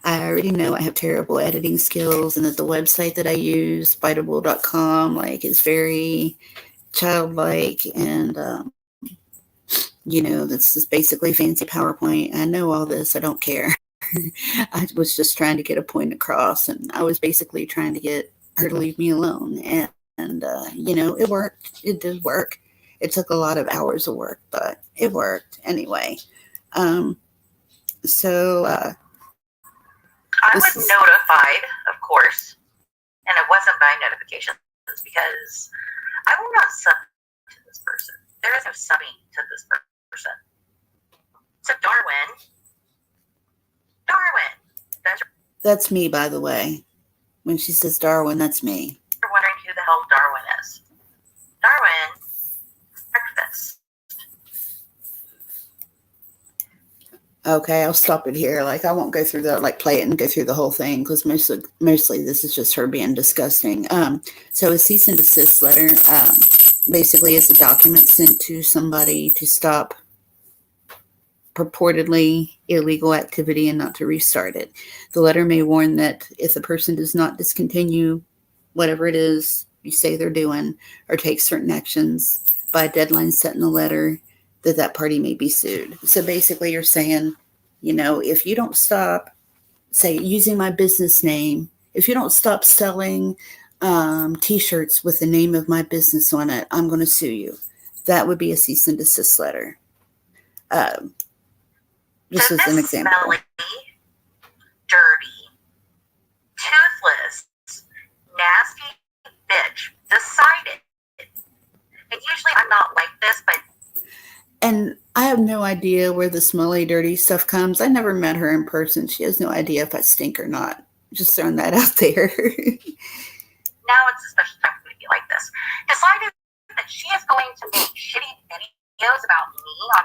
I already know I have terrible editing skills, and that the website that I use, Biteable.com, like, is very childlike, and this is basically fancy PowerPoint. I know all this. I don't care. I was just trying to get a point across, and I was basically trying to get her to leave me alone. And it worked. It did work. It took a lot of hours of work, but it worked anyway. So I was notified, of course, and it wasn't by notifications, because I will not sub to this person. There is no subbing to this person. So Darwin, that's me, by the way. When she says Darwin, that's me. You're wondering who the hell Darwin is. Darwin, breakfast. Okay, I'll stop it here. Like, I won't go through play it and go through the whole thing, because mostly this is just her being disgusting. So a cease and desist letter basically is a document sent to somebody to stop purportedly illegal activity and not to restart it. The letter may warn that if the person does not discontinue whatever it is you say they're doing, or take certain actions by a deadline set in the letter, that party may be sued. So basically you're saying, if you don't stop, say, using my business name, if you don't stop selling t-shirts with the name of my business on it, I'm going to sue you. That would be a cease and desist letter. This is an example. Smelly, dirty, toothless, nasty bitch decided. And usually I'm not like this, but. And I have no idea where the smelly, dirty stuff comes. I never met her in person. She has no idea if I stink or not. Just throwing that out there. Now it's a special time for me to be like this. Decided that she is going to make shitty videos about me on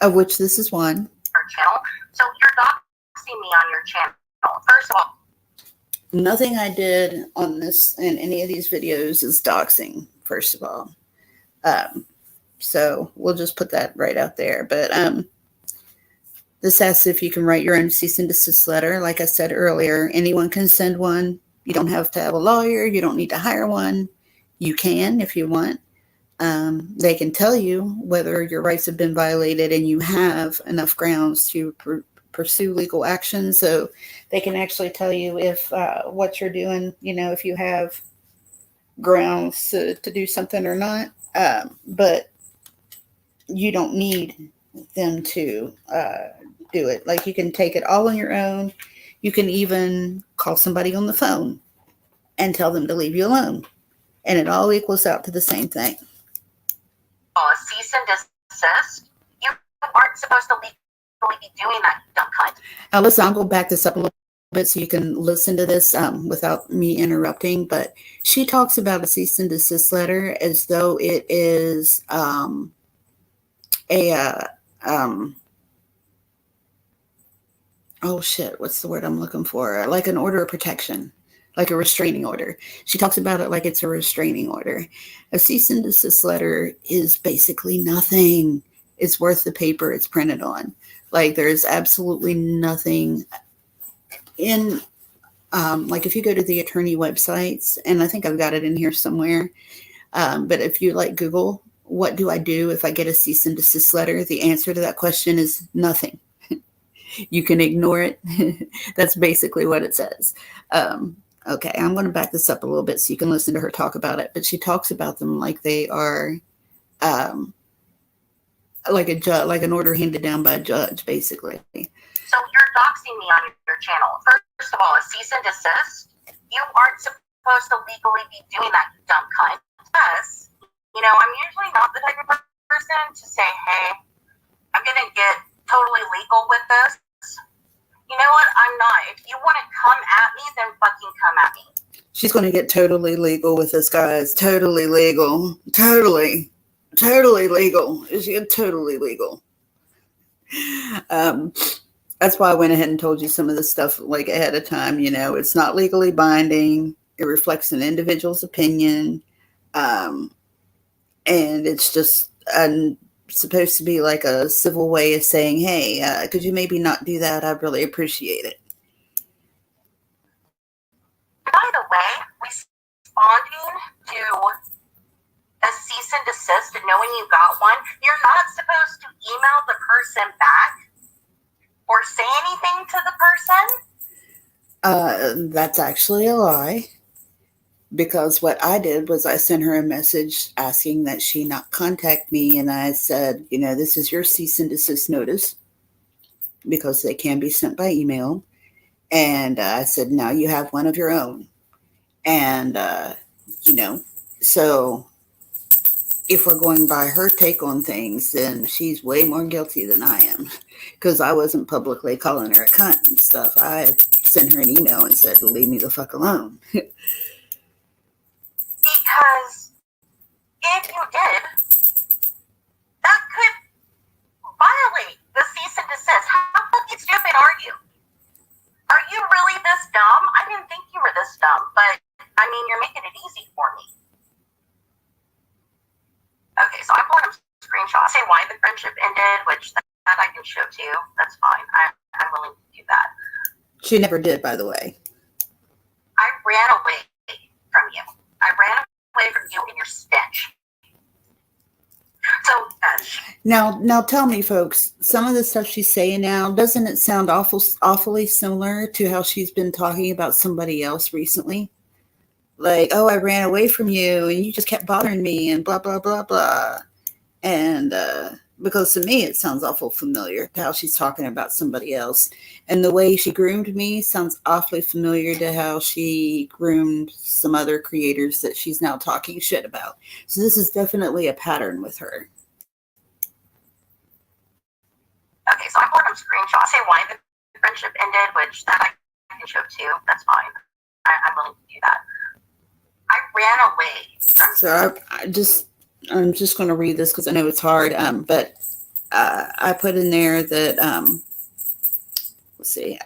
of which this is one. Her channel. So you're doxing me on your channel. First of all, nothing I did on this in any of these videos is doxing, first of all. So we'll just put that right out there. But this asks if you can write your own cease and desist letter. Like I said earlier, anyone can send one. You don't have to have a lawyer. You don't need to hire one. You can if you want. They can tell you whether your rights have been violated and you have enough grounds to pursue legal action. So they can actually tell you if what you're doing, if you have grounds to do something or not. But you don't need them to do it. Like, you can take it all on your own. You can even call somebody on the phone and tell them to leave you alone. And it all equals out to the same thing. Cease and desist. You aren't supposed to legally be doing that, you dumb cunt. Now listen, I'll go back this up a little bit so you can listen to this without me interrupting, but she talks about a cease and desist letter as though it is oh shit, what's the word I'm looking for? Like an order of protection, like a restraining order. She talks about it like it's a restraining order. A cease and desist letter is basically nothing. It's worth the paper it's printed on. Like there's absolutely nothing in, like if you go to the attorney websites, and I think I've got it in here somewhere, but if you like Google, what do I do if I get a cease and desist letter? The answer to that question is nothing. You can ignore it. That's basically what it says. Okay, I'm going to back this up a little bit so you can listen to her talk about it. But she talks about them like they are like a judge, like an order handed down by a judge, basically. So you're doxing me on your channel. First of all, a cease and desist. You aren't supposed to legally be doing that, you dumb cunt. Yes, you know, I'm usually not the type of person to say, hey, I'm going to get totally legal with this. You know what? I'm not. If you want to come at me, then fucking come at me. She's going to get totally legal with this, guys. Totally legal. Totally legal. She get totally legal. That's why I went ahead and told you some of this stuff like ahead of time. You know, it's not legally binding. It reflects an individual's opinion. And it's just supposed to be like a civil way of saying, hey, could you maybe not do that? I'd really appreciate it. By the way, responding to a cease and desist and knowing you got one, you're not supposed to email the person back or say anything to the person. That's actually a lie. Because what I did was I sent her a message asking that she not contact me. And I said, you know, this is your cease and desist notice because they can be sent by email. And I said, now you have one of your own. And, you know, so if we're going by her take on things, then she's way more guilty than I am because I wasn't publicly calling her a cunt and stuff. I sent her an email and said, leave me the fuck alone. Because if you did, that could violate the cease and desist. How fucking stupid are you? Are you really this dumb? I didn't think you were this dumb, but I mean, you're making it easy for me. Okay, so I'm pulling up screenshots. Say why the friendship ended, which that I can show to you. That's fine. I'm willing to do that. She never did, by the way. I ran away from you. I ran away from you and your stench. So, now tell me, folks, some of the stuff she's saying now, doesn't it sound awfully similar to how she's been talking about somebody else recently? Like, oh, I ran away from you and you just kept bothering me and blah, blah, blah, blah. And because to me, it sounds awful familiar to how she's talking about somebody else. And the way she groomed me sounds awfully familiar to how she groomed some other creators that she's now talking shit about. So this is definitely a pattern with her. Okay, so I'm pulling up screenshots. Say why the friendship ended, which that I can show too. That's fine. I'm willing to do that. I ran away from you. So I'm just going to read this because I know it's hard. But I put in there that, let's see,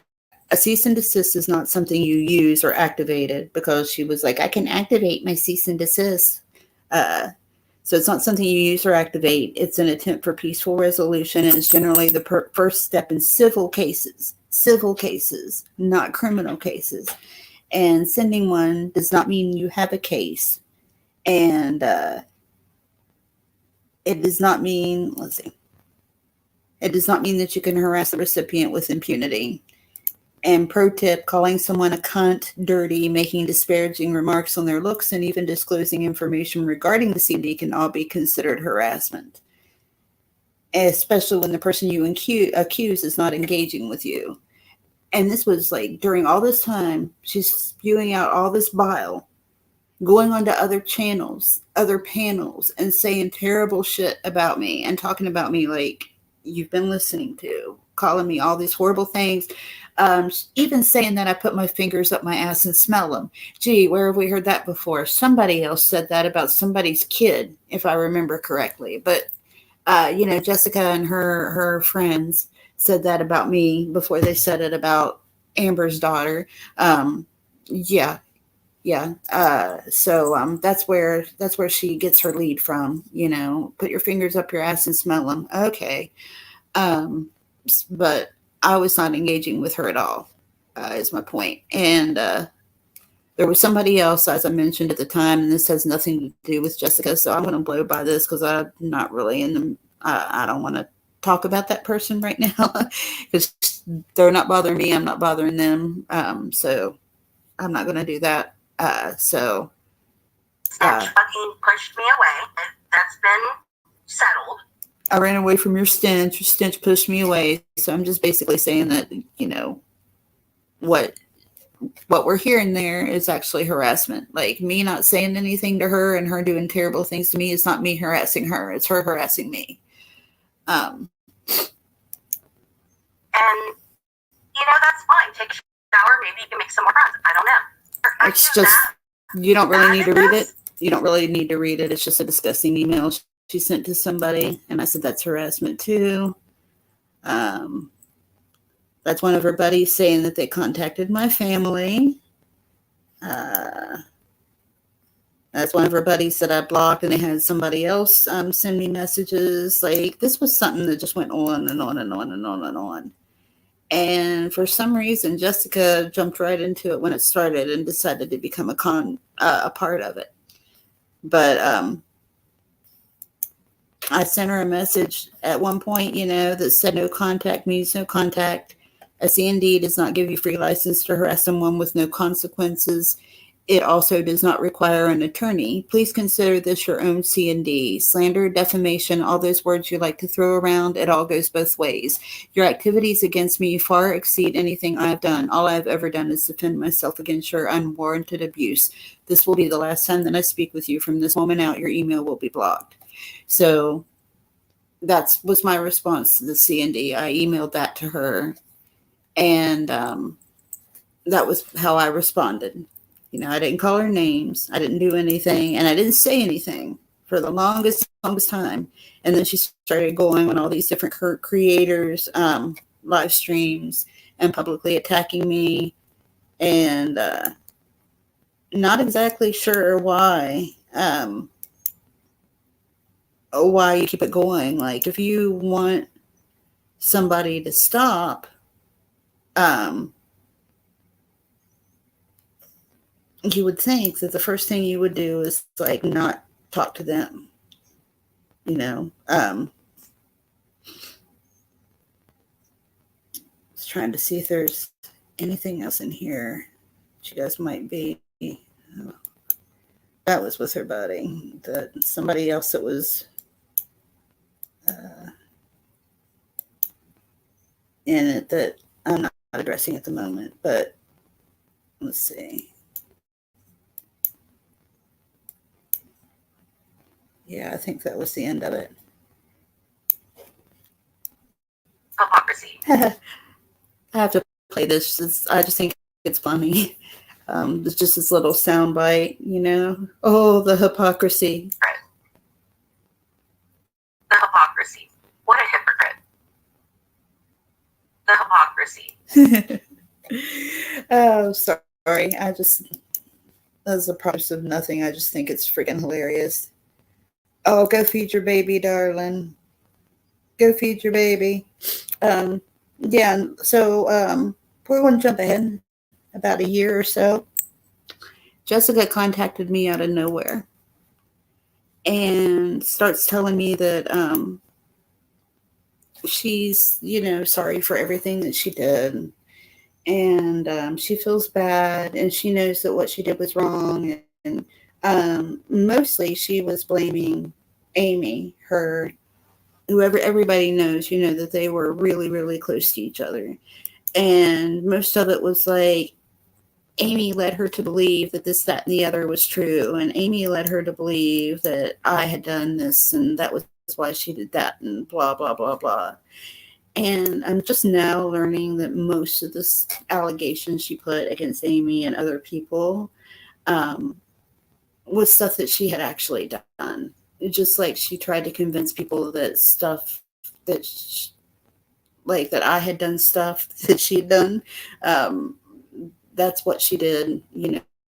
a cease and desist is not something you use or activated, because she was like, I can activate my cease and desist. So it's not something you use or activate. It's an attempt for peaceful resolution, and it's generally the first step in civil cases, not criminal cases. And sending one does not mean you have a case. And it does not mean, it does not mean that you can harass the recipient with impunity. And pro tip, calling someone a cunt, dirty, making disparaging remarks on their looks, and even disclosing information regarding the CD can all be considered harassment. Especially when the person you accuse is not engaging with you. And this was like, during all this time, she's spewing out all this bile, going on to other channels, other panels, and saying terrible shit about me and talking about me like you've been listening to, calling me all these horrible things. Even saying that I put my fingers up my ass and smell them. Gee, where have we heard that before? Somebody else said that about somebody's kid, if I remember correctly. But, Jessica and her friends said that about me before they said it about Amber's daughter. Yeah. So that's where she gets her lead from. Put your fingers up your ass and smell them. Okay. But I was not engaging with her at all, is my point. And there was somebody else, as I mentioned at the time, and this has nothing to do with Jessica, so I'm going to blow by this because I'm not really in the, I don't want to talk about that person right now because they're not bothering me. I'm not bothering them. So I'm not going to do that. Snitch fucking pushed me away. That's been settled. I ran away from your stench. Your stench pushed me away. So I'm just basically saying that, what we're hearing there is actually harassment. Like me not saying anything to her and her doing terrible things to me. It's not me harassing her. It's her harassing me. And, that's fine. Take a shower. Maybe you can make some more friends. I don't know. It's just, you don't really need to read it. You don't really need to read it. It's just a disgusting email she sent to somebody. And I said, that's harassment too. That's one of her buddies saying that they contacted my family. That's one of her buddies that I blocked, and they had somebody else send me messages. Like, this was something that just went on and on and on and on and on. And for some reason, Jessica jumped right into it when it started and decided to become a part of it. But I sent her a message at one point, that said no contact means no contact. A CND does not give you free license to harass someone with no consequences. It also does not require an attorney. Please consider this your own CND. Slander, defamation, all those words you like to throw around, it all goes both ways. Your activities against me far exceed anything I've done. All I've ever done is defend myself against your unwarranted abuse. This will be the last time that I speak with you. From this moment out, your email will be blocked. So that was my response to the CND. I emailed that to her. And that was how I responded. I didn't call her names. I didn't do anything. And I didn't say anything for the longest time. And then she started going on all these different creators, live streams, and publicly attacking me. And not exactly sure why you keep it going. Like, if you want somebody to stop, you would think that the first thing you would do is like not talk to them, I was trying to see if there's anything else in here. She guys might be. That was with her buddy. That somebody else that was in it that I'm not addressing at the moment, but let's see. Yeah, I think that was the end of it. Hypocrisy. I have to play this. I just think it's funny. It's just this little sound bite, Oh, the hypocrisy. Right. The hypocrisy. What a hypocrite. The hypocrisy. Oh, sorry. As a process of nothing, I just think it's freaking hilarious. Oh, go feed your baby, darling. Go feed your baby. Yeah, so we want to jump ahead about a year or so. Jessica contacted me out of nowhere and starts telling me that she's, sorry for everything that she did. And she feels bad, and she knows that what she did was wrong. And mostly she was blaming Amy, whoever, everybody knows, that they were really, really close to each other. And most of it was like, Amy led her to believe that this, that, and the other was true. And Amy led her to believe that I had done this, and that was why she did that, and blah, blah, blah, blah. And I'm just now learning that most of this allegations she put against Amy and other people was stuff that she had actually done. Just like she tried to convince people that stuff that that I had done stuff that she'd done. That's what she did,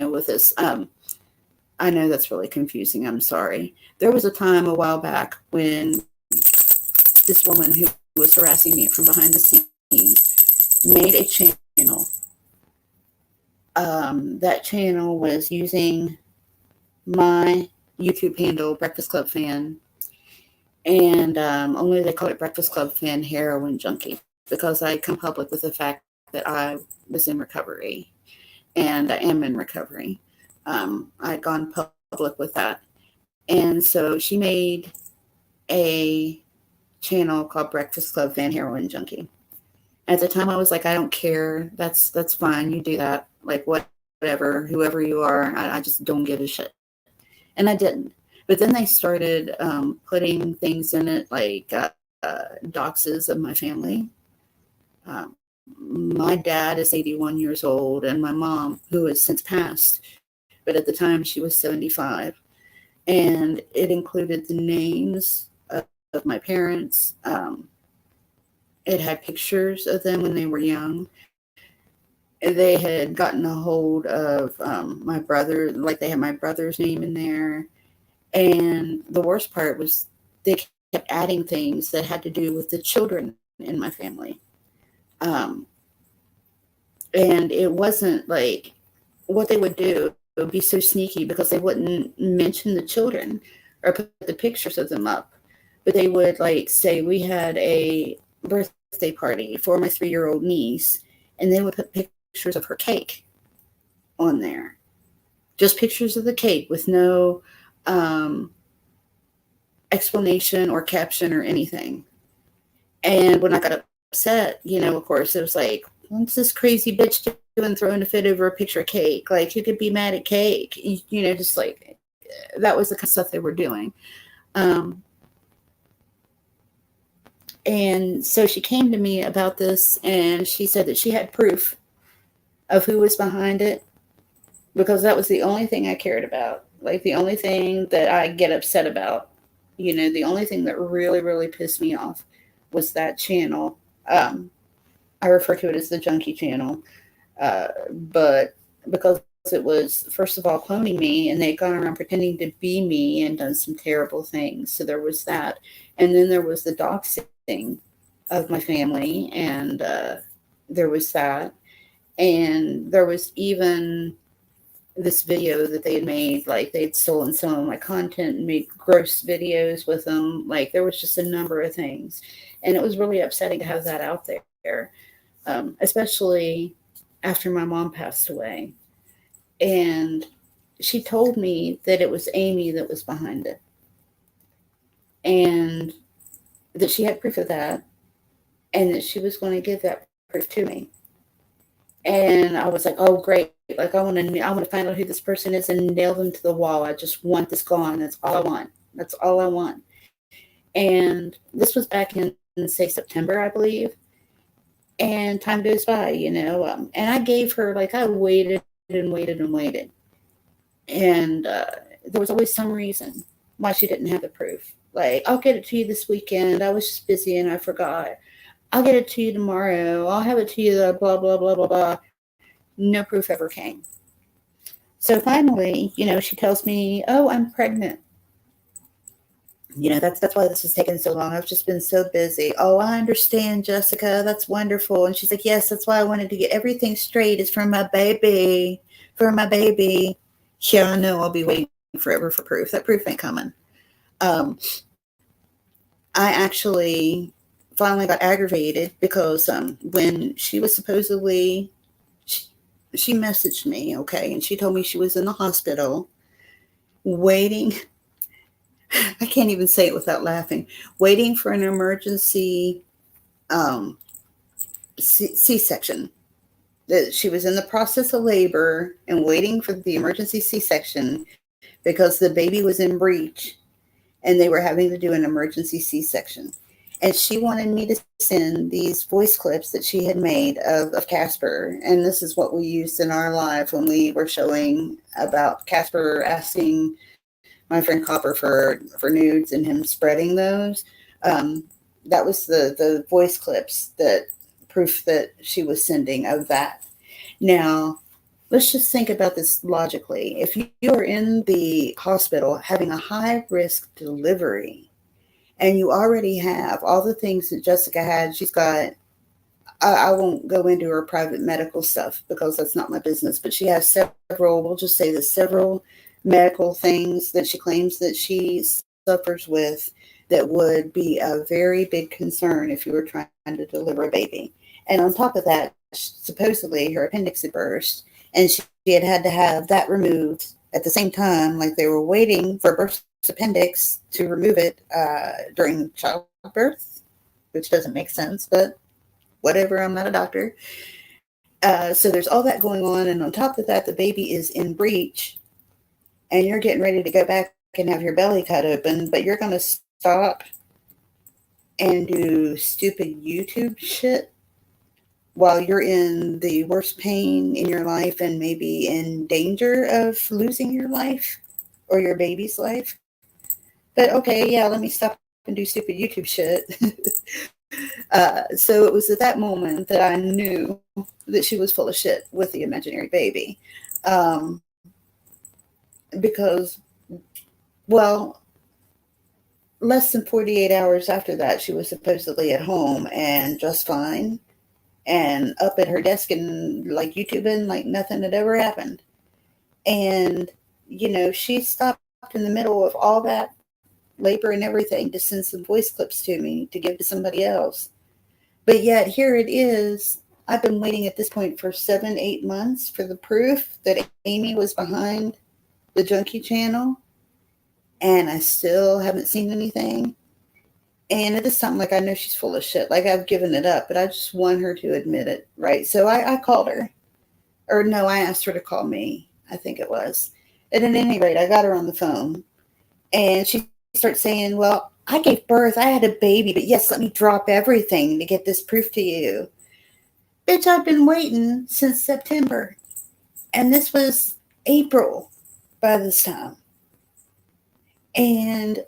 with this. I know that's really confusing. I'm sorry. There was a time a while back when this woman who was harassing me from behind the scenes made a channel. That channel was using my YouTube handle, Breakfast Club Fan, and only they call it Breakfast Club Fan Heroin Junkie, because I come public with the fact that I was in recovery, and I am in recovery. I'd gone public with that. And so she made a channel called Breakfast Club Fan Heroin Junkie. At the time, I was like, I don't care. That's fine. You do that. Like, whatever, whoever you are, I just don't give a shit. And I didn't. But then they started putting things in it, like doxes of my family. My dad is 81 years old, and my mom, who has since passed, but at the time she was 75. And it included the names of my parents. It had pictures of them when they were young. They had gotten a hold of my brother, like they had my brother's name in there. And the worst part was they kept adding things that had to do with the children in my family. And it wasn't like what they would do. It would be so sneaky because they wouldn't mention the children or put the pictures of them up. But they would say, we had a birthday party for my 3-year-old niece, and they would put pictures of her cake on there. Just pictures of the cake with no explanation or caption or anything. And when I got upset, of course, it was like, what's this crazy bitch doing throwing a fit over a picture of cake? Like, you could be mad at cake. Just like, that was the kind of stuff they were doing. And so she came to me about this, and she said that she had proof of who was behind it, because that was the only thing I cared about. Like, the only thing that I get upset about, the only thing that really, really pissed me off was that channel. I refer to it as the Junkie channel, but because it was, first of all, cloning me, and they'd gone around pretending to be me and done some terrible things. So there was that. And then there was the doxing of my family, and there was that. And there was even this video that they had made, like they'd stolen some of my content and made gross videos with them. Like, there was just a number of things. And it was really upsetting to have that out there, especially after my mom passed away. And she told me that it was Amy that was behind it, and that she had proof of that, and that she was going to give that proof to me. And I was like, oh, great. Like, I want to find out who this person is and nail them to the wall. I just want this gone. That's all I want. That's all I want. And this was back in, say, September, I believe. And time goes by, and I gave her, I waited and waited and waited. And there was always some reason why she didn't have the proof. Like, I'll get it to you this weekend. I was just busy and I forgot. I'll get it to you tomorrow. I'll have it to you, blah, blah, blah, blah, blah. No proof ever came. So finally, she tells me, oh, I'm pregnant. That's why this has taken so long. I've just been so busy. Oh, I understand, Jessica. That's wonderful. And she's like, yes, that's why I wanted to get everything straight. It's for my baby. For my baby. Yeah, I know. I'll be waiting forever for proof. That proof ain't coming. I actually finally got aggravated because when she was supposedly, she messaged me, okay, and she told me she was in the hospital waiting. I can't even say it without laughing. Waiting for an emergency C-section. That she was in the process of labor and waiting for the emergency C-section because the baby was in breech and they were having to do an emergency C-section. And she wanted me to send these voice clips that she had made of Casper. And this is what we used in our live when we were showing about Casper asking my friend Copper for nudes and him spreading those. That was the voice clips, that proof that she was sending of that. Now, let's just think about this logically. If you are in the hospital having a high risk delivery, and you already have all the things that Jessika had, she's got, I won't go into her private medical stuff because that's not my business, but she has several, we'll just say this, several medical things that she claims that she suffers with that would be a very big concern if you were trying to deliver a baby. And on top of that, supposedly her appendix had burst, and she had to have that removed at the same time, like they were waiting for burst appendix to remove it during childbirth, which doesn't make sense, but whatever, I'm not a doctor. So there's all that going on, and on top of that, the baby is in breech, and you're getting ready to go back and have your belly cut open, but you're going to stop and do stupid YouTube shit while you're in the worst pain in your life and maybe in danger of losing your life or your baby's life. But okay, yeah, let me stop and do stupid YouTube shit. So it was at that moment that I knew that she was full of shit with the imaginary baby. Because, well, less than 48 hours after that, she was supposedly at home and just fine and up at her desk and like YouTubing like nothing had ever happened. And, you know, she stopped in the middle of all that labor and everything to send some voice clips to me to give to somebody else. But yet here it is. I've been waiting at this point for 7-8 months for the proof that Amy was behind the Junkie channel, and I still haven't seen anything. And at this time, like, I know she's full of shit. Like, I've given it up, but I just want her to admit it, right? So I called her. Or no, I asked her to call me, I think it was. And at any rate, I got her on the phone. And she starts saying, well, I gave birth. I had a baby. But yes, let me drop everything to get this proof to you. Bitch, I've been waiting since September. And this was April by this time. And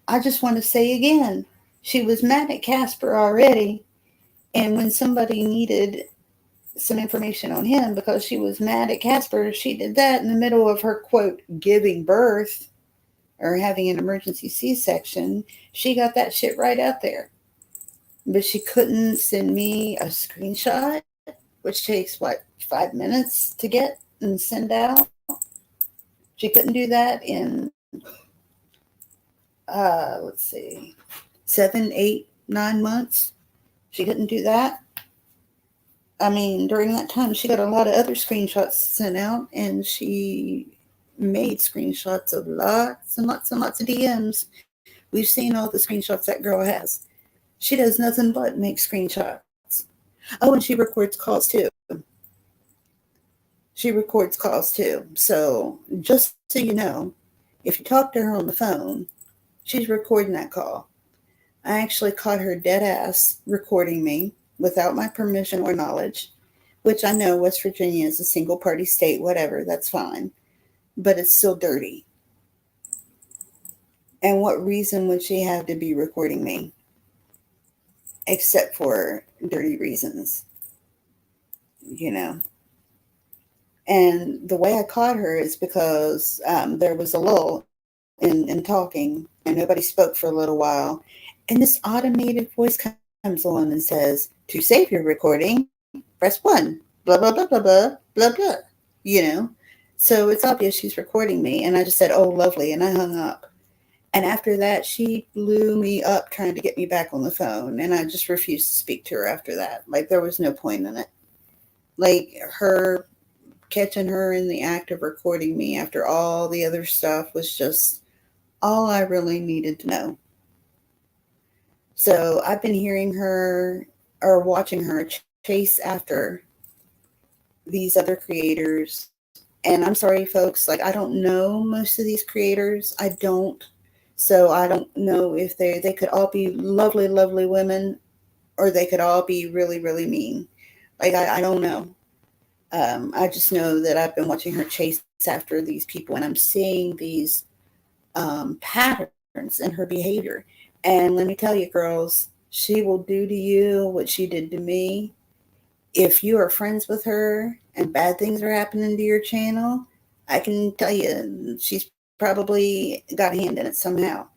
I just want to say again, she was mad at Casper already. And when somebody needed some information on him because she was mad at Casper, she did that in the middle of her, quote, giving birth or having an emergency C-section. She got that shit right out there. But she couldn't send me a screenshot, which takes, 5 minutes to get and send out? She couldn't do that in, 7, 8, 9 months. She couldn't do that. I mean, during that time, she got a lot of other screenshots sent out, and she made screenshots of lots and lots and lots of DMs. We've seen all the screenshots that girl has. She does nothing but make screenshots. Oh, and she records calls too. So just so you know, if you talk to her on the phone, she's recording that call. I actually caught her dead ass recording me without my permission or knowledge, which I know West Virginia is a single party state, whatever, that's fine. But it's still dirty. And what reason would she have to be recording me? Except for dirty reasons, you know. And the way I caught her is because there was a lull in talking, and nobody spoke for a little while. And this automated voice comes on and says, to save your recording, press 1, blah, blah, blah, blah, blah, blah, blah, you know. So it's obvious she's recording me. And I just said, oh, lovely. And I hung up. And after that, she blew me up trying to get me back on the phone. And I just refused to speak to her after that. Like, there was no point in it. Like, her catching her in the act of recording me after all the other stuff was just all I really needed to know. So I've been hearing her or watching her chase after these other creators. And I'm sorry, folks, like, I don't know most of these creators. I don't. So I don't know if they could all be lovely, lovely women, or they could all be really, really mean. Like, I don't know. I just know that I've been watching her chase after these people, and I'm seeing these patterns in her behavior. And let me tell you, girls, she will do to you what she did to me. If you are friends with her and bad things are happening to your channel, I can tell you she's probably got a hand in it somehow.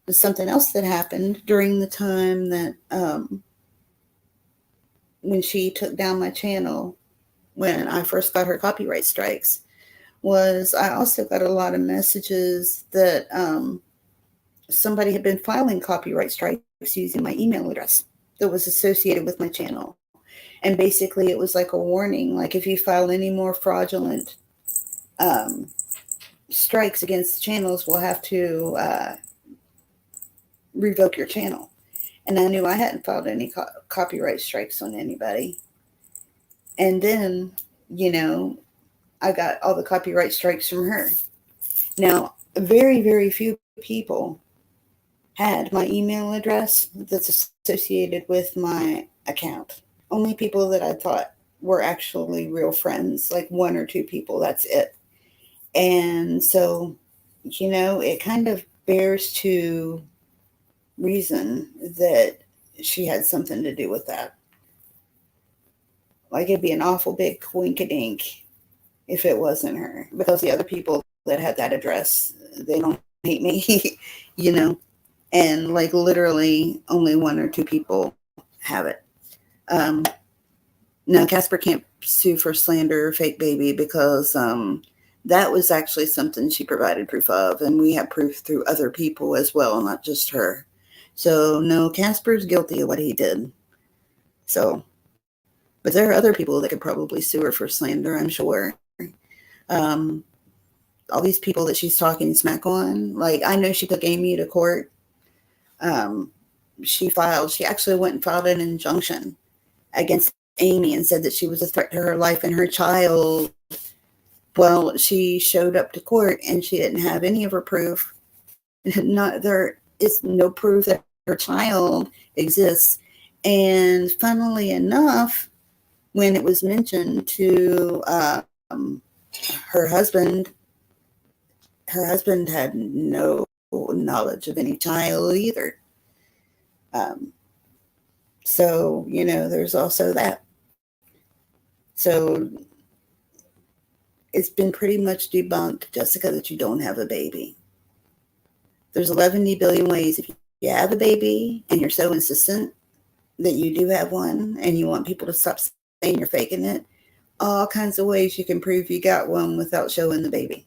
There's something else that happened during the time that when she took down my channel, when I first got her copyright strikes, was I also got a lot of messages that somebody had been filing copyright strikes using my email address that was associated with my channel. And basically it was like a warning, like if you file any more fraudulent strikes against channels, we'll have to revoke your channel. And I knew I hadn't filed any copyright strikes on anybody. And then, I got all the copyright strikes from her. Now, very, very few people had my email address that's associated with my account. Only people that I thought were actually real friends, like 1 or 2 people, that's it. And so, it kind of bears to reason that she had something to do with that. Like, it'd be an awful big coinkydink if it wasn't her, because the other people that had that address, they don't hate me, and like literally only 1 or 2 people have it. Now Casper can't sue for slander or fake baby because that was actually something she provided proof of, and we have proof through other people as well, not just her. So no, Casper's guilty of what he did. So, but there are other people that could probably sue her for slander, I'm sure. All these people that she's talking smack on, like I know she took Amy to court. She actually went and filed an injunction against Amy and said that she was a threat to her life and her child. Well, she showed up to court and she didn't have any of her proof. There is no proof that her child exists. And funnily enough, when it was mentioned to her husband had no knowledge of any child either. So, there's also that. So it's been pretty much debunked, Jessica, that you don't have a baby. There's 11 billion ways. If you have a baby and you're so insistent that you do have one and you want people to stop saying you're faking it, all kinds of ways you can prove you got one without showing the baby.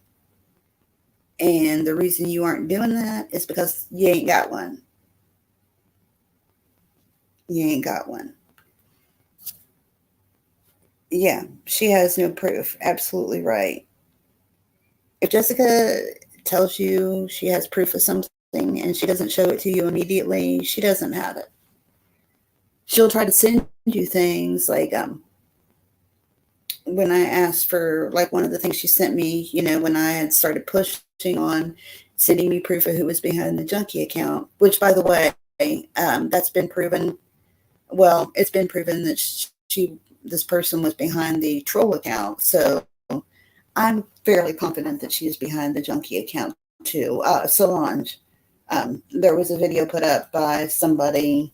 And the reason you aren't doing that is because you ain't got one. You ain't got one. Yeah, she has no proof. Absolutely right. If Jessica tells you she has proof of something and she doesn't show it to you immediately, she doesn't have it. She'll try to send you things like when I asked for, like, one of the things she sent me, when I had started pushing on sending me proof of who was behind the junkie account, which, by the way, that's been proven. Well, it's been proven that this person was behind the troll account. So I'm fairly confident that she is behind the junkie account too. Solange. There was a video put up by somebody,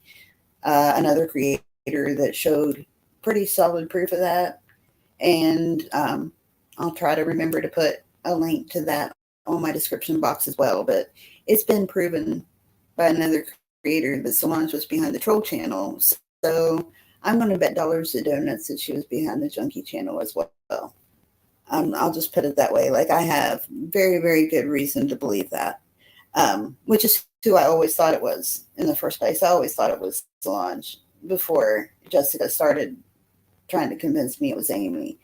another creator, that showed pretty solid proof of that. And I'll try to remember to put a link to that on my description box as well. But it's been proven by another creator that Solange was behind the troll channel. So I'm going to bet dollars to donuts that she was behind the junkie channel as well. I'll just put it that way. Like, I have very, very good reason to believe that, which is who I always thought it was in the first place. I always thought it was Solange before Jessica started trying to convince me it was Amy.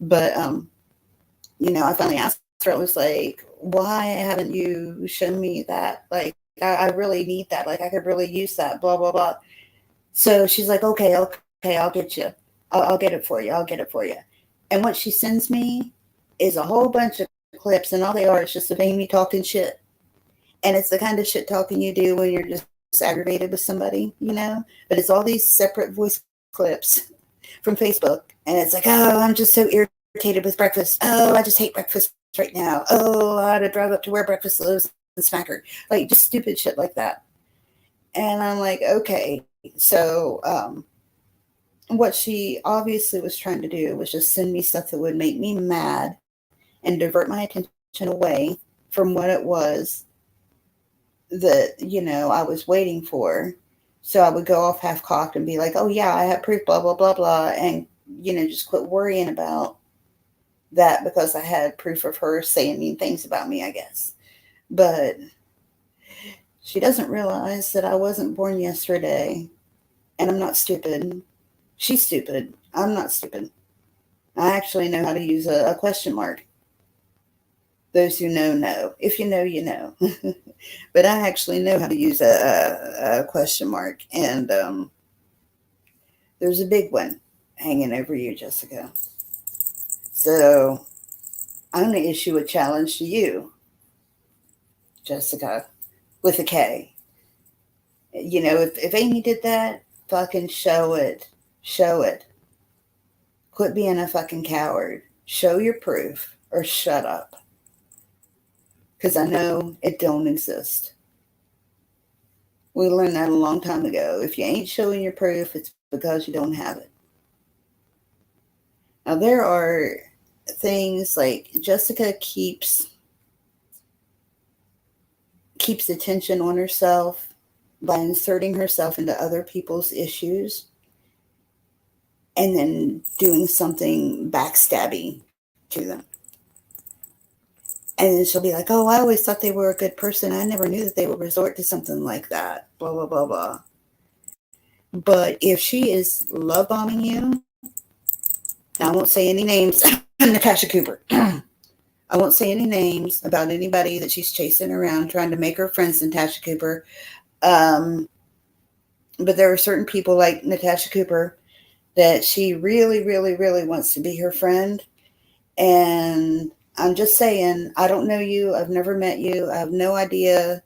But, I finally asked her, I was like, why haven't you shown me that? Like, I really need that. Like, I could really use that, blah, blah, blah. So she's like, okay, I'll get you. I'll get it for you. I'll get it for you. And what she sends me is a whole bunch of clips, and all they are is just of Amy talking shit. And it's the kind of shit talking you do when you're just aggravated with somebody, but it's all these separate voice clips from Facebook. And it's like, oh, I'm just so irritated with breakfast. Oh, I just hate breakfast right now. Oh, I had to drive up to where breakfast lives and smack her. Like, just stupid shit like that. And I'm like, okay. So what she obviously was trying to do was just send me stuff that would make me mad and divert my attention away from what it was that, I was waiting for. So I would go off half-cocked and be like, oh, yeah, I have proof, blah, blah, blah, blah. And, just quit worrying about that because I had proof of her saying mean things about me, I guess. But she doesn't realize that I wasn't born yesterday. And I'm not stupid. She's stupid. I'm not stupid. I actually know how to use a question mark. Those who know, know. If you know, you know. But I actually know how to use a question mark. And there's a big one hanging over you, Jessika. So I'm going to issue a challenge to you, Jessika, with a K. If Amy did that, fucking show it. Show it. Quit being a fucking coward. Show your proof or shut up. Because I know it don't exist. We learned that a long time ago. If you ain't showing your proof, it's because you don't have it. Now, there are things like Jessika keeps attention on herself by inserting herself into other people's issues and then doing something backstabby to them. And then she'll be like, oh, I always thought they were a good person. I never knew that they would resort to something like that. Blah, blah, blah, blah. But if she is love bombing you, now I won't say any names. Natasha Cooper. I won't say any names about anybody that she's chasing around trying to make her friends, Natasha Cooper. But there are certain people like Natasha Cooper that she really, really, really wants to be her friend. And I'm just saying, I don't know you. I've never met you. I have no idea,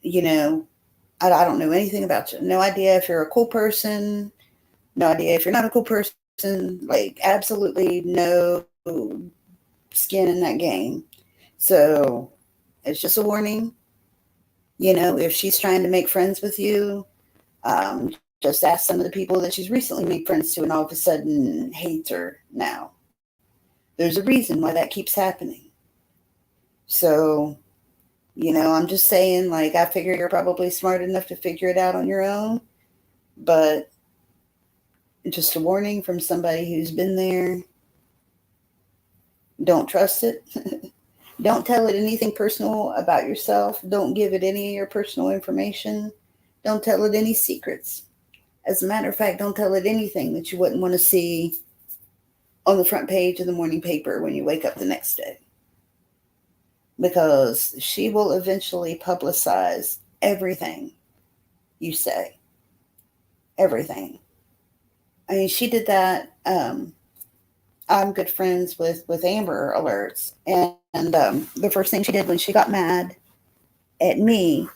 I don't know anything about you. No idea if you're a cool person. No idea if you're not a cool person. Like, absolutely no skin in that game. So it's just a warning. If she's trying to make friends with you, just ask some of the people that she's recently made friends to and all of a sudden hates her now. There's a reason why that keeps happening. So, I'm just saying, like, I figure you're probably smart enough to figure it out on your own. But just a warning from somebody who's been there. Don't trust it. Don't tell it anything personal about yourself. Don't give it any of your personal information. Don't tell it any secrets. As a matter of fact, don't tell it anything that you wouldn't want to see on the front page of the morning paper when you wake up the next day. Because she will eventually publicize everything you say. Everything. I mean, she did that. I'm good friends with Amber Alerts. And the first thing she did when she got mad at me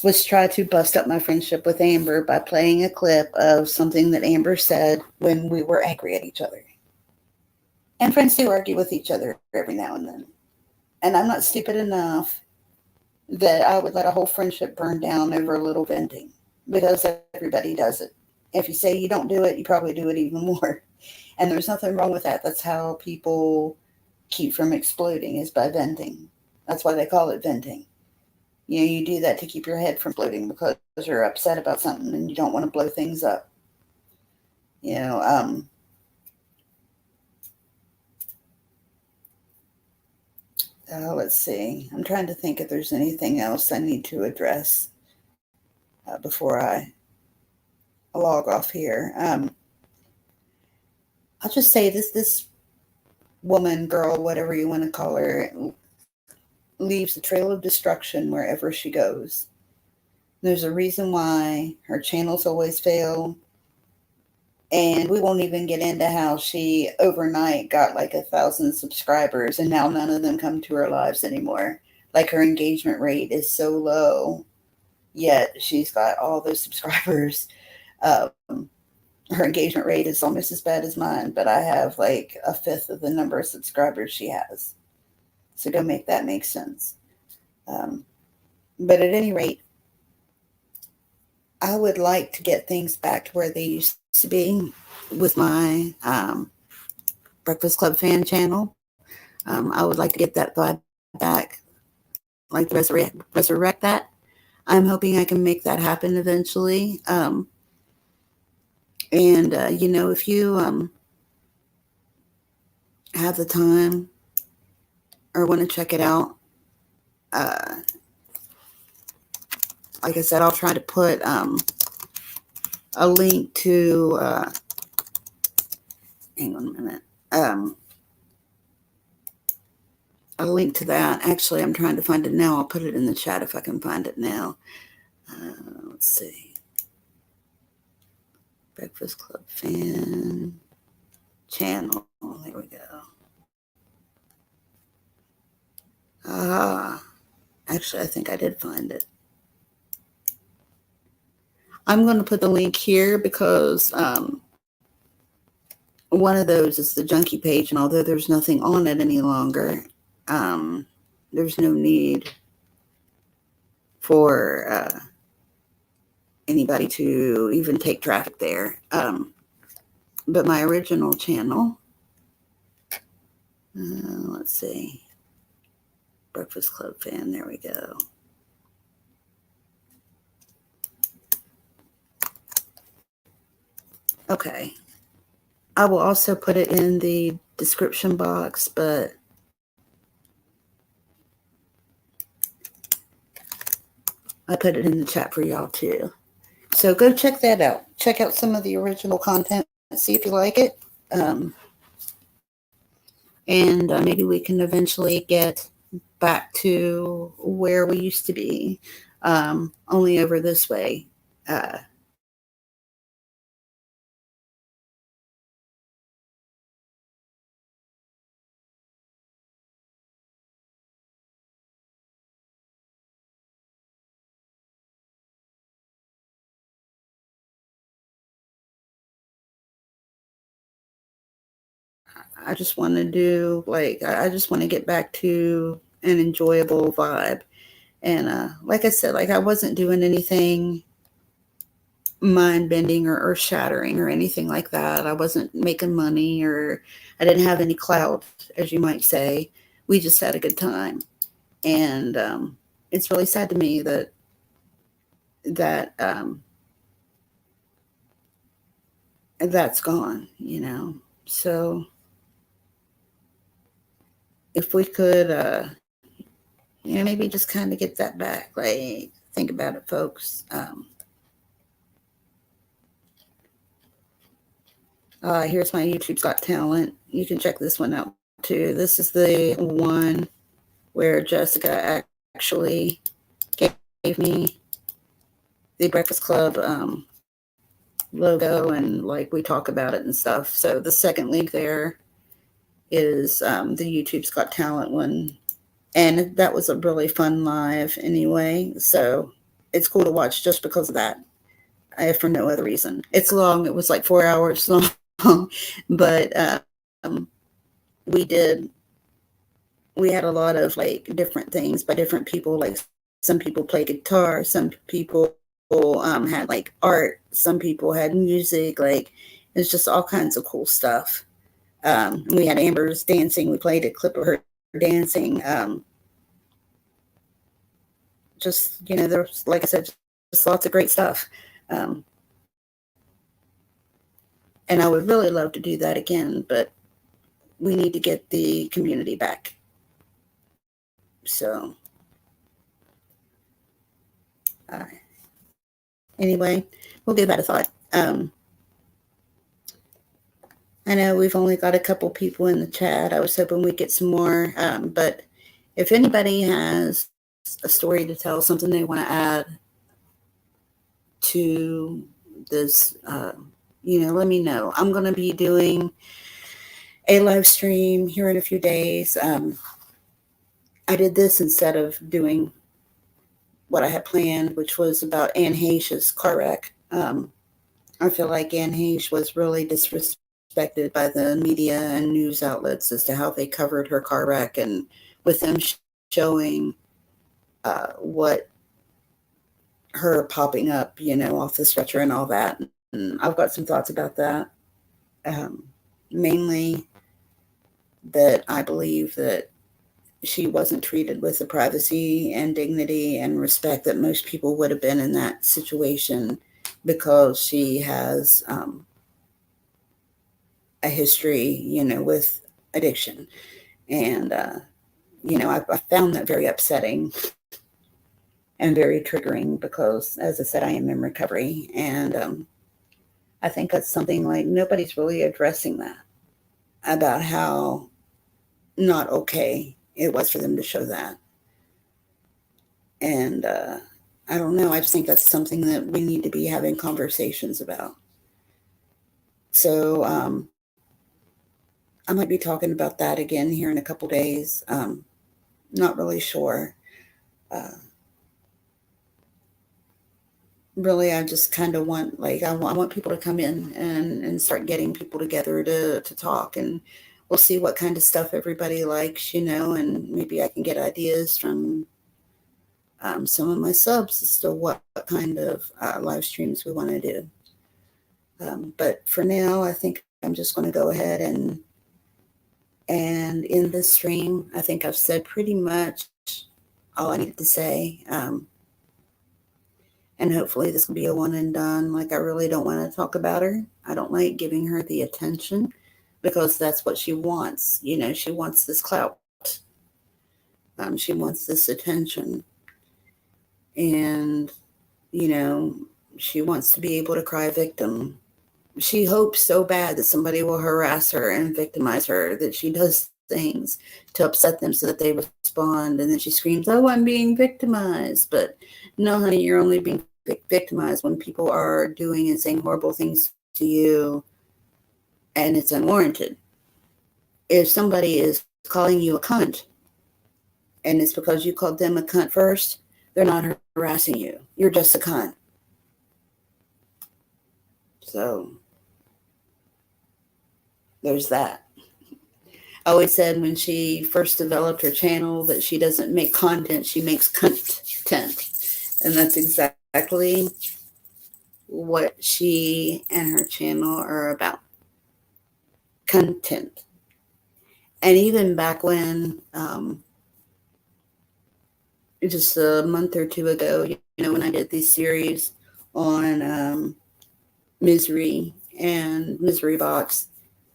was try to bust up my friendship with Amber by playing a clip of something that Amber said when we were angry at each other. And friends do argue with each other every now and then. And I'm not stupid enough that I would let a whole friendship burn down over a little venting. Because everybody does it. If you say you don't do it, you probably do it even more. And there's nothing wrong with that. That's how people keep from exploding, is by venting. That's why they call it venting. You do that to keep your head from exploding because you're upset about something and you don't want to blow things up. Let's see. I'm trying to think if there's anything else I need to address before I log off here. I'll just say this woman, girl, whatever you want to call her, leaves a trail of destruction wherever she goes. There's a reason why her channels always fail. And we won't even get into how she overnight got like 1,000 subscribers and now none of them come to her lives anymore. like her engagement rate is so low, yet she's got all those subscribers. Her engagement rate is almost as bad as mine, but I have like a fifth of the number of subscribers she has. So go make that make sense. But at any rate, I would like to get things back to where they used to be with my Breakfast Club fan channel. I would like to get that vibe back, like resurrect that. I'm hoping I can make that happen eventually. If you have the time or want to check it out, like I said, I'll try to put a link to, hang on a minute, a link to that. Actually, I'm trying to find it now. I'll put it in the chat if I can find it now. Let's see. Breakfast Club fan channel. There we go. Actually, I think I did find it. I'm going to put the link here because one of those is the junkie page, and although there's nothing on it any longer, there's no need for anybody to even take traffic there. But my original channel, let's see, Breakfast Club fan, there we go. Okay. I will also put it in the description box, but I put it in the chat for y'all too. So go check that out. Check out some of the original content, see if you like it. And maybe we can eventually get back to where we used to be, only over this way. I just want to do, I just want to get back to an enjoyable vibe. And like I said, I wasn't doing anything mind-bending or earth-shattering or anything like that. I wasn't making money, or I didn't have any clout, as you might say. We just had a good time. And it's really sad to me that that's gone, So if we could, maybe just kind of get that back. Think about it, folks. Here's my YouTube's Got Talent. You can check this one out too. This is the one where Jessika actually gave me the Breakfast Club logo, and we talk about it and stuff. So the second link there is the YouTube's Got Talent one. And that was a really fun live anyway. So it's cool to watch just because of that, for no other reason. It's long. It was 4 hours long. But we had a lot of different things by different people. Some people play guitar. Some people had art. Some people had music. It's just all kinds of cool stuff. We had Amber's dancing. We played a clip of her dancing. There's, like I said, just lots of great stuff. And I would really love to do that again, but we need to get the community back. So, anyway, we'll give that a thought. I know we've only got a couple people in the chat. I was hoping we'd get some more. But if anybody has a story to tell, something they want to add to this, let me know. I'm going to be doing a live stream here in a few days. I did this instead of doing what I had planned, which was about Anne Heche's car wreck. I feel like Anne Heche was really disrespected by the media and news outlets as to how they covered her car wreck, and with them showing what her popping up, off the stretcher and all that. And I've got some thoughts about that. Mainly that I believe that she wasn't treated with the privacy and dignity and respect that most people would have been in that situation, because she has a history, with addiction. And, I found that very upsetting and very triggering because, as I said, I am in recovery. And I think that's something like nobody's really addressing that, about how not okay it was for them to show that. And I don't know. I just think that's something that we need to be having conversations about. So I might be talking about that again here in a couple days. Not really sure. Really, I just kind of want, I want people to come in and start getting people together to talk, and we'll see what kind of stuff everybody likes, and maybe I can get ideas from some of my subs as to what kind of live streams we want to do. But for now, I think I'm just going to go ahead and in this stream. I think I've said pretty much all I needed to say. And hopefully this will be a one and done. Like, I really don't want to talk about her. I don't like giving her the attention because that's what she wants. She wants this clout. She wants this attention. And, she wants to be able to cry victim. She hopes so bad that somebody will harass her and victimize her, that she does things to upset them so that they respond. And then she screams, "Oh, I'm being victimized." But no, honey, you're only being victimized when people are doing and saying horrible things to you and it's unwarranted. If somebody is calling you a cunt and it's because you called them a cunt first, they're not harassing you. You're just a cunt. So there's that. I always said when she first developed her channel that she doesn't make content, she makes content. And that's exactly what she and her channel are about. Content. And even back when, just a month or two ago, when I did these series on misery and misery box,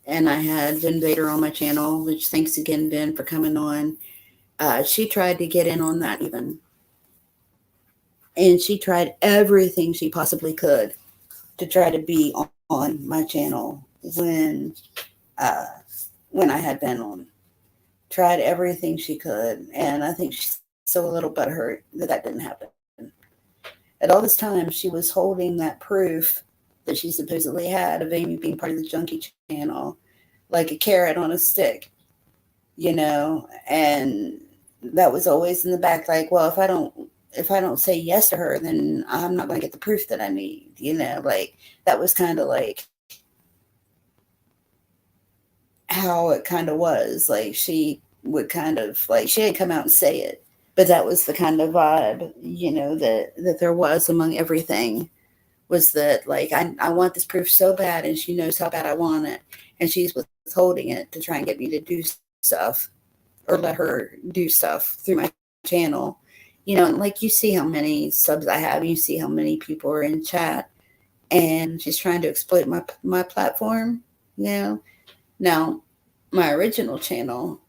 and I had Vin Vader on my channel, which thanks again, Vin, for coming on. She tried to get in on that even. And she tried everything she possibly could to try to be on my channel when I had been on. Tried everything she could. And I think she's so a little butthurt that didn't happen. At all this time, she was holding that proof that she supposedly had of Amy being part of the Junkie channel like a carrot on a stick, and that was always in the back, like, well, if I don't say yes to her, then I'm not going to get the proof that I need, like that was kind of like how it kind of was. Like, she would kind of like, she didn't come out and say it, but that was the kind of vibe, that there was among everything, was that like, I want this proof so bad, and she knows how bad I want it, and she's withholding it to try and get me to do stuff or let her do stuff through my channel. And like, you see how many subs I have, you see how many people are in chat, and she's trying to exploit my platform. Now, my original channel,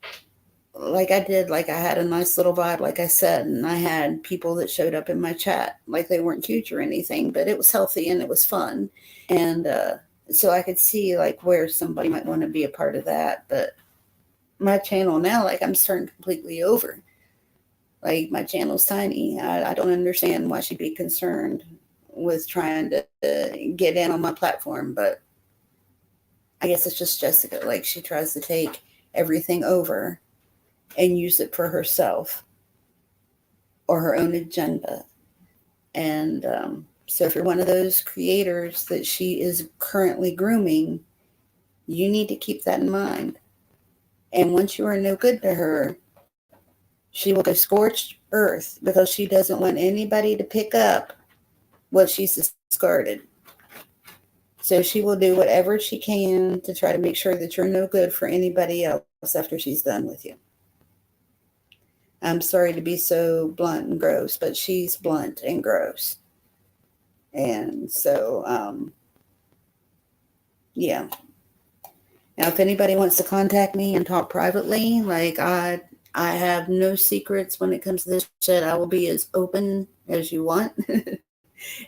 like I had a nice little vibe, like I said, and I had people that showed up in my chat, like they weren't huge or anything, but it was healthy and it was fun. And so I could see like where somebody might want to be a part of that. But my channel now, like, I'm starting completely over. Like, my channel's tiny. I don't understand why she'd be concerned with trying to get in on my platform, but I guess it's just Jessika. Like, she tries to take everything over and use it for herself or her own agenda. And so if you're one of those creators that she is currently grooming, you need to keep that in mind. And once you are no good to her, she will go scorched earth because she doesn't want anybody to pick up what she's discarded. So she will do whatever she can to try to make sure that you're no good for anybody else after she's done with you. I'm sorry to be so blunt and gross, but she's blunt and gross. And so, yeah. Now, if anybody wants to contact me and talk privately, like I have no secrets when it comes to this shit. I will be as open as you want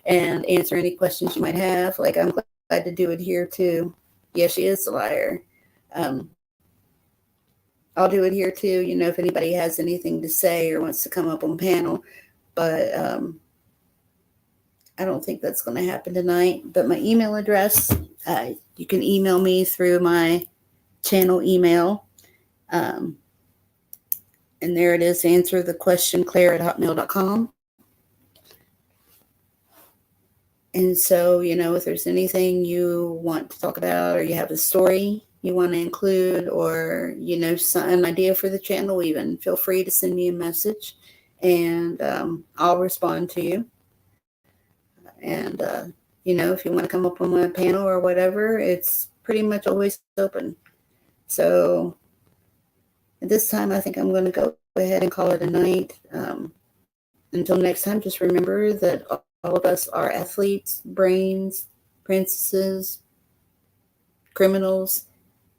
and answer any questions you might have. Like, I'm glad to do it here too. Yeah, she is a liar. I'll do it here too, you know, if anybody has anything to say or wants to come up on panel. But I don't think that's going to happen tonight. But my email address, you can email me through my channel email. And there it is, answerthequestionclaire@hotmail.com. And so, you know, if there's anything you want to talk about or you have a story you want to include or, you know, an idea for the channel even, feel free to send me a message and I'll respond to you. And, you know, if you want to come up on my panel or whatever, it's pretty much always open. So at this time, I think I'm going to go ahead and call it a night. Until next time, just remember that all of us are athletes, brains, princesses, criminals,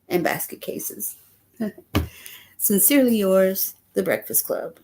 and basket cases. Sincerely yours, The Breakfast Club.